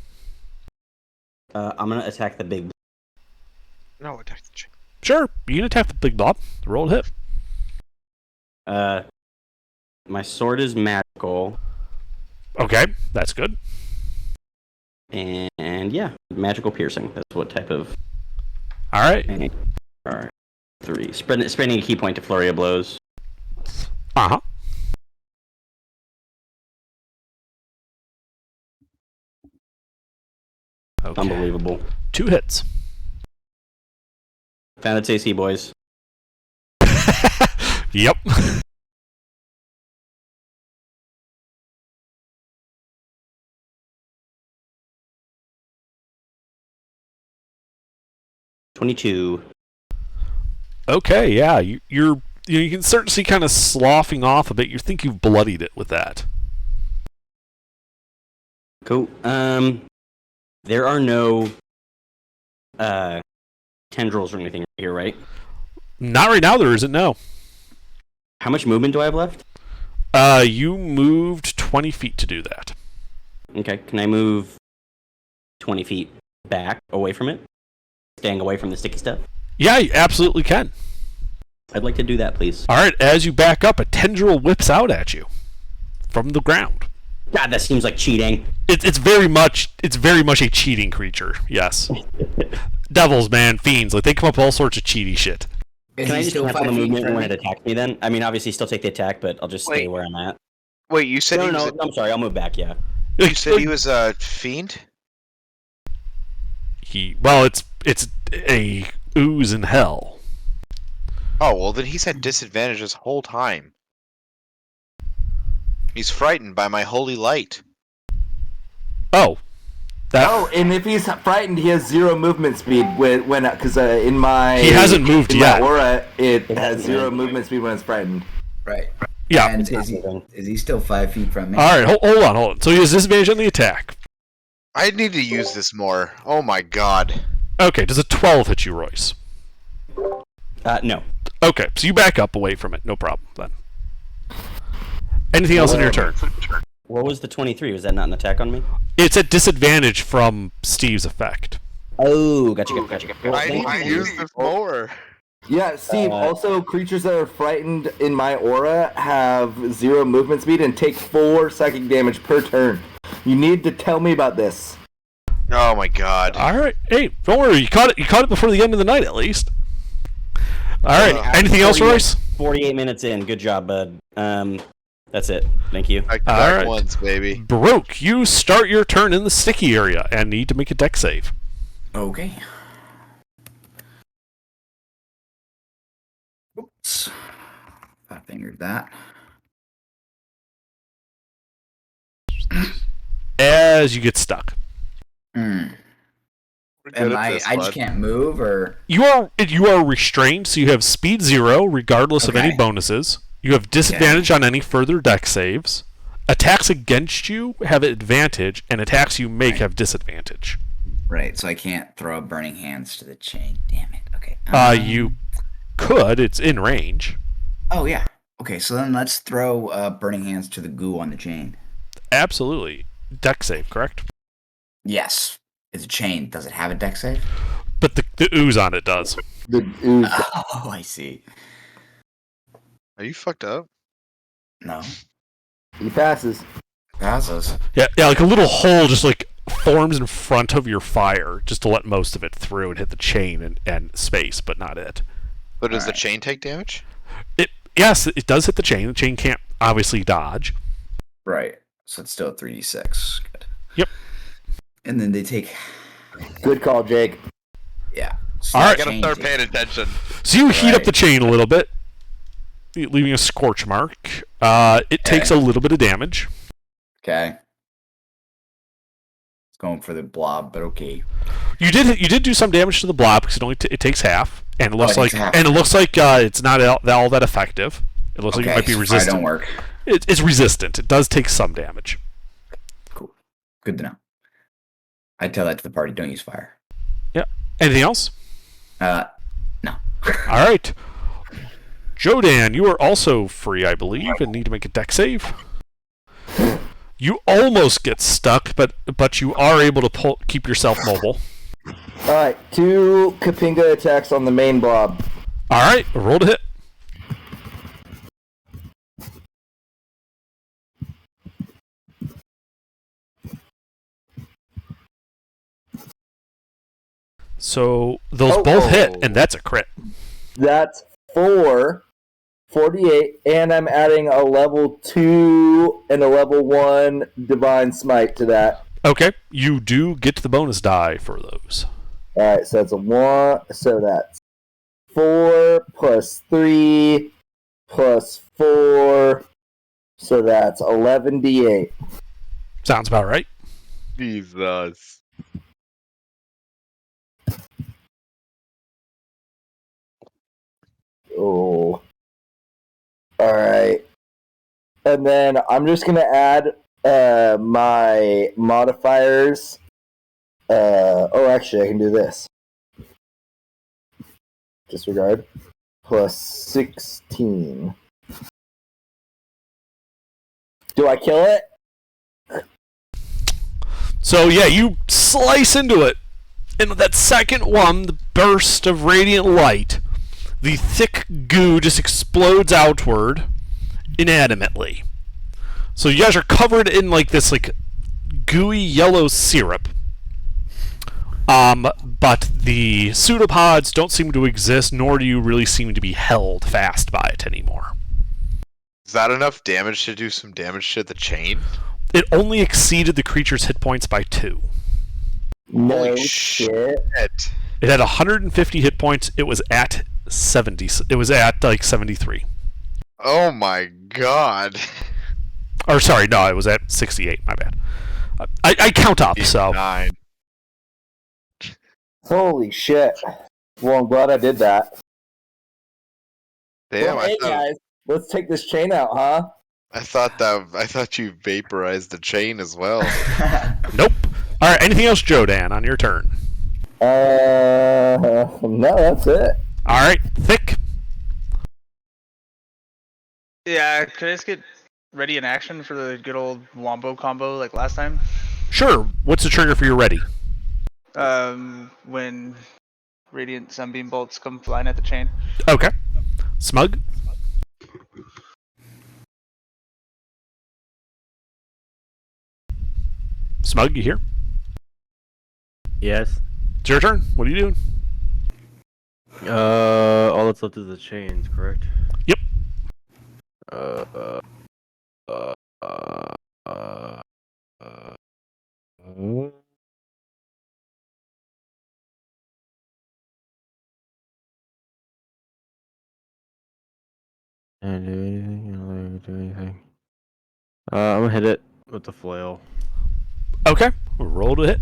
I'm gonna attack the big. No, attack the chain. Sure, you can attack the big blob. Roll a hit. My sword is magical. Okay, that's good. And yeah, magical piercing. That's what type of. All right. All right. 3. Spending a key point to flurry of blows. Uh-huh. Okay. Unbelievable. 2 hits. Found its AC, boys. Yep. $22. Okay, yeah, you can start to see kind of sloughing off a bit. You think you've bloodied it with that. Cool. There are no tendrils or anything here, right? Not right now, there isn't, no. How much movement do I have left? You moved 20 feet to do that. Okay, can I move 20 feet back away from it? Staying away from the sticky stuff? Yeah, you absolutely can. I'd like to do that, please. All right, as you back up, a tendril whips out at you from the ground. God, that seems like cheating. It's very much a cheating creature. Yes, devils, man, fiends, like they come up with all sorts of cheaty shit. Can I just cancel the movement when it attacks me then? I mean, obviously still take the attack, but I'll just stay where I'm at. Wait, you said No, I'm sorry, I'll move back, yeah. You said he was a fiend? It's a ooze in hell. Oh, well then he's had disadvantage this whole time. He's frightened by my holy light. Oh. And if he's frightened, he has 0 movement speed because in my he hasn't moved yet. My aura, it has 0 movement speed when it's frightened. Right. Yeah. And is he still 5 feet from me? All right, hold on. So he has disadvantage on the attack. I need to use this more. Oh my god. Okay, does a 12 hit you, Royce? No. Okay, so you back up away from it. No problem then. Anything else on your turn? What was the 23? Was that not an attack on me? It's at disadvantage from Steve's effect. Oh, gotcha. I need to use this more. Yeah, Steve, also creatures that are frightened in my aura have 0 movement speed and take 4 psychic damage per turn. You need to tell me about this. Oh my god. All right. Hey, don't worry. You caught it before the end of the night, at least. All right. Anything else, Royce? 48 minutes in. Good job, bud. That's it. Thank you. I back once, baby. Baroque, you start your turn in the sticky area and need to make a dex save. Okay. Oops. I fingered that. As you get stuck. I just can't move, or you are restrained, so you have speed 0 regardless of any bonuses. You have disadvantage on any further dex saves. Attacks against you have advantage, and attacks you make have disadvantage. Right, so I can't throw burning hands to the chain. Damn it. Okay. You could. It's in range. Oh yeah. Okay, so then let's throw burning hands to the goo on the chain. Absolutely. Dex save, correct? Yes. It's a chain. Does it have a dex save? But the ooze on it does. The ooze. Oh, I see. Are you fucked up? No. He passes. Passes. Yeah, like a little hole just like forms in front of your fire just to let most of it through and hit the chain and space, but not it. But does the chain take damage? Yes, it does hit the chain. The chain can't obviously dodge. Right. So it's still 3d6. Good. Yep. And then they take... Good call, Jake. Yeah. So all right. I gotta start paying attention. So you heat up the chain a little bit, leaving a scorch mark. It takes a little bit of damage. Okay. It's going for the blob, but okay. You did do some damage to the blob because it takes half, and it looks like it's not all that effective. It looks like it might be resistant. Don't work. It's resistant. It does take some damage. Cool. Good to know. I tell that to the party. Don't use fire. Yeah. Anything else? No. All right. Jodan, you are also free, I believe, and need to make a dex save. You almost get stuck, but you are able to keep yourself mobile. All right, 2 Kapinga attacks on the main blob. All right, roll to hit. So those both hit, and that's a crit. That's 4, 48, and I'm adding a level 2 and a level 1 Divine Smite to that. Okay, you do get the bonus die for those. All right, so that's a 1. So that's 4 plus 3 plus 4. So that's 11d8. Sounds about right. Jesus. Oh. Alright. And then I'm just going to add my modifiers. Actually, I can do this. Disregard. Plus 16. Do I kill it? So yeah, you slice into it. And with that second one, the burst of radiant light, The thick goo just explodes outward inanimately. So you guys are covered in like this like gooey yellow syrup. But the pseudopods don't seem to exist, nor do you really seem to be held fast by it anymore. Is that enough damage to do some damage to the chain? It only exceeded the creature's hit points by 2. No Holy shit. It had 150 hit points. It was at 70. It was at like 73. Oh my god. Or sorry, no, it was at 68. My bad. I count up, so 9. Holy shit. Well, I'm glad I did that. Damn, Well, hey guys, let's take this chain out, huh? I thought you vaporized the chain as well. nope. All right. Anything else, Jodan, on your turn? No, that's it. All right, Thick. Yeah, could I just get ready in action for the good old wombo combo like last time? Sure. What's the trigger for your ready? When radiant sunbeam bolts come flying at the chain. Okay. Smug. Smug, you here? Yes. It's your turn. What are you doing? All that's left is the chains, correct? Yep. And do anything. I'm gonna hit it with the flail. Okay. Roll to hit.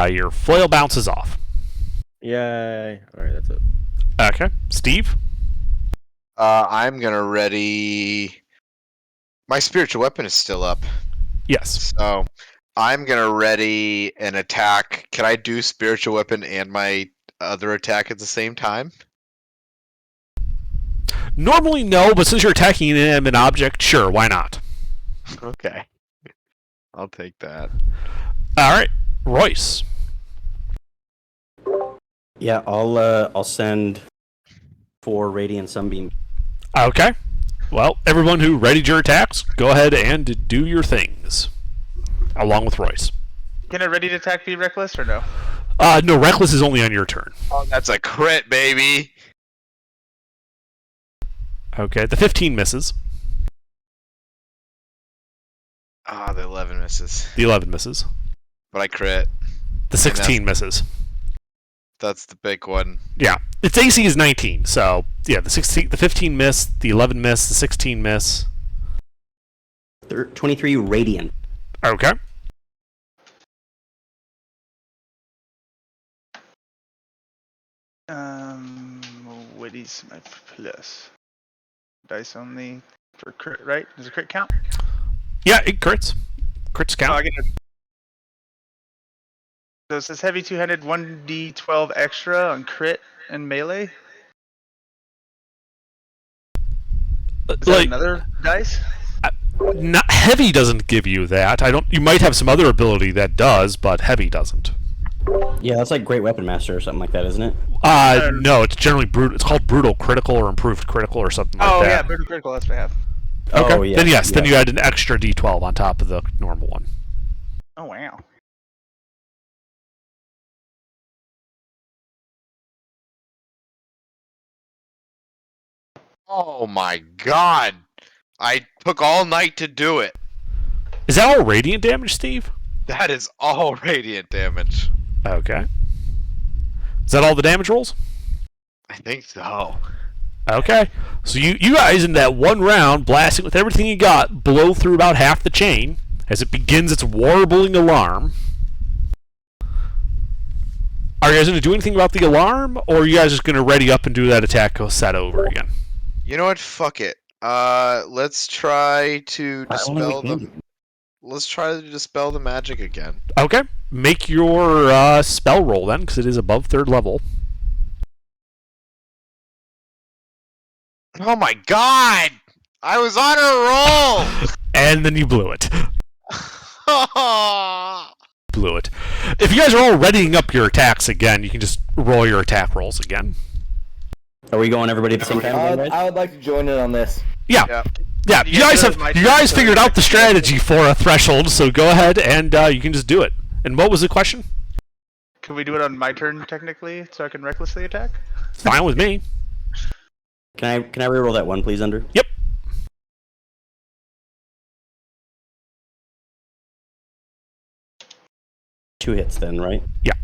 Your flail bounces off. Yay! Alright, that's it. Okay. Steve? I'm gonna ready. My spiritual weapon is still up. Yes. So I'm gonna ready an attack. Can I do spiritual weapon and my other attack at the same time? Normally, no, but since you're attacking an object, sure, why not? Okay. I'll take that. All right. Royce. Yeah, I'll send 4 radiant sunbeam. Okay. Well, everyone who readied your attacks, go ahead and do your things. Along with Royce. Can a ready to attack be reckless or no? No, Reckless is only on your turn. Oh, that's a crit, baby! Okay, the 15 misses. Ah, the 11 misses. The 11 misses. But I crit. The 16 misses. That's the big one. Yeah. Its AC is 19, so yeah, the 15 miss, the 11 miss, the 16 miss. 23 radiant. Okay. What is my plus? Dice only for crit, right? Does a crit count? Yeah, it crits. Crits Oh, I count. get it. So it says heavy two-handed 1d12 extra on crit and melee. Is that another dice? Not heavy doesn't give you that. I don't. You might have some other ability that does, but heavy doesn't. Yeah, that's like Great Weapon Master or something like that, isn't it? No, it's generally brutal. It's called brutal critical or improved critical or something like that. Oh yeah, brutal critical. That's what I have. Okay. Oh, yeah, Then yes, yeah. then you add an extra D12 on top of the normal one. Oh wow. Oh my god! I took all night to do it. Is that all radiant damage, Steve? That is all radiant damage. Okay. Is that all the damage rolls? I think so. Okay. So you guys in that one round, blasting with everything you got, blow through about half the chain as it begins its warbling alarm. Are you guys going to do anything about the alarm, or are you guys just going to ready up and do that attack set over again? You know what? Fuck it. Let's try to dispel the. Let's try to dispel the magic again. Okay. Make your spell roll then, because it is above 3rd level. Oh my god! I was on a roll! And then you blew it. Blew it. If you guys are all readying up your attacks again, you can just roll your attack rolls again. Are we going everybody at the same time? I would like to join in on this. Yeah. Yeah, you guys figured out the strategy for a threshold, so go ahead and you can just do it. And what was the question? Can we do it on my turn technically, so I can recklessly attack? Fine with me. Can I reroll that one, please, Under? Yep. Two hits then, right? Yeah.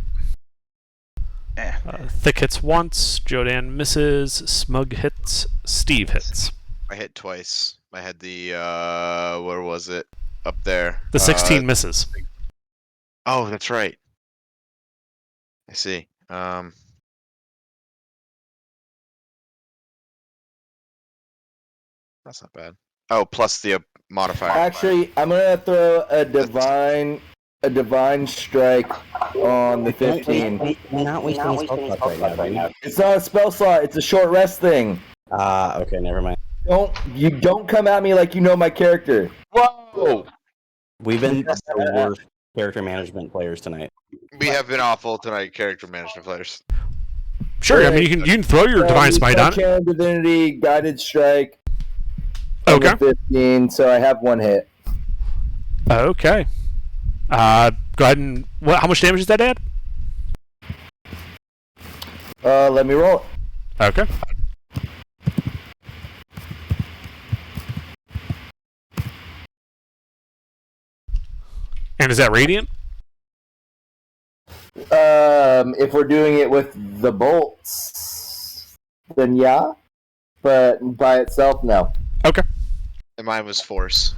Eh. Thick hits once, Jodan misses, Smug hits, Steve hits. I hit twice. I had the where was it? Up there. The 16 misses. Oh, that's right. I see. That's not bad. Oh, plus the modifier. Actually, I'm gonna throw a divine strike on the 15. We're not wasting a spell slot right now. It's not a spell slot. It's a short rest thing. Okay, never mind. Don't come at me like you know my character. Whoa! We've been the worst character management players tonight. We have been awful tonight, character management players. Sure, I mean you can throw your divine smite on it. Channel Divinity, guided strike. Okay. 15, so I have one hit. Okay. Go ahead and how much damage does that add? Let me roll it. Okay. And is that radiant? If we're doing it with the bolts, then yeah. But by itself, no. Okay. And mine was force.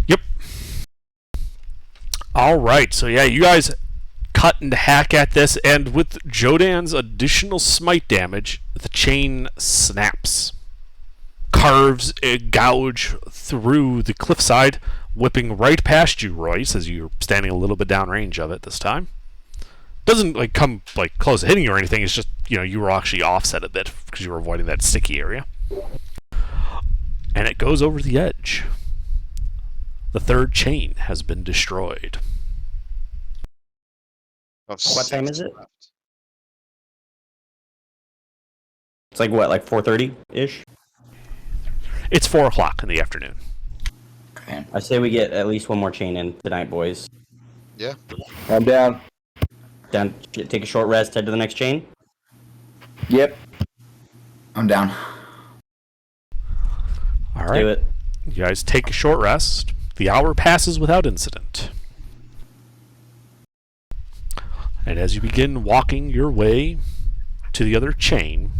Yep. Alright, so yeah, you guys cut and hack at this, and with Jodan's additional smite damage, the chain snaps. Carves a gouge through the cliffside, whipping right past you, Royce, as you're standing a little bit downrange of it this time. Doesn't come close to hitting you or anything, it's just, you were actually offset a bit because you were avoiding that sticky area. And it goes over the edge. The third chain has been destroyed. What time is it? It's like 4:30-ish? It's 4 o'clock in the afternoon. Okay. I say we get at least one more chain in tonight, boys. Yeah. I'm down. Take a short rest, head to the next chain. Yep. I'm down. All right. Do it. You guys take a short rest. The hour passes without incident. And as you begin walking your way to the other chain,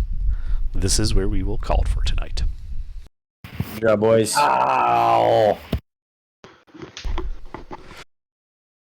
this is where we will call it for tonight. Good job, boys. Ow!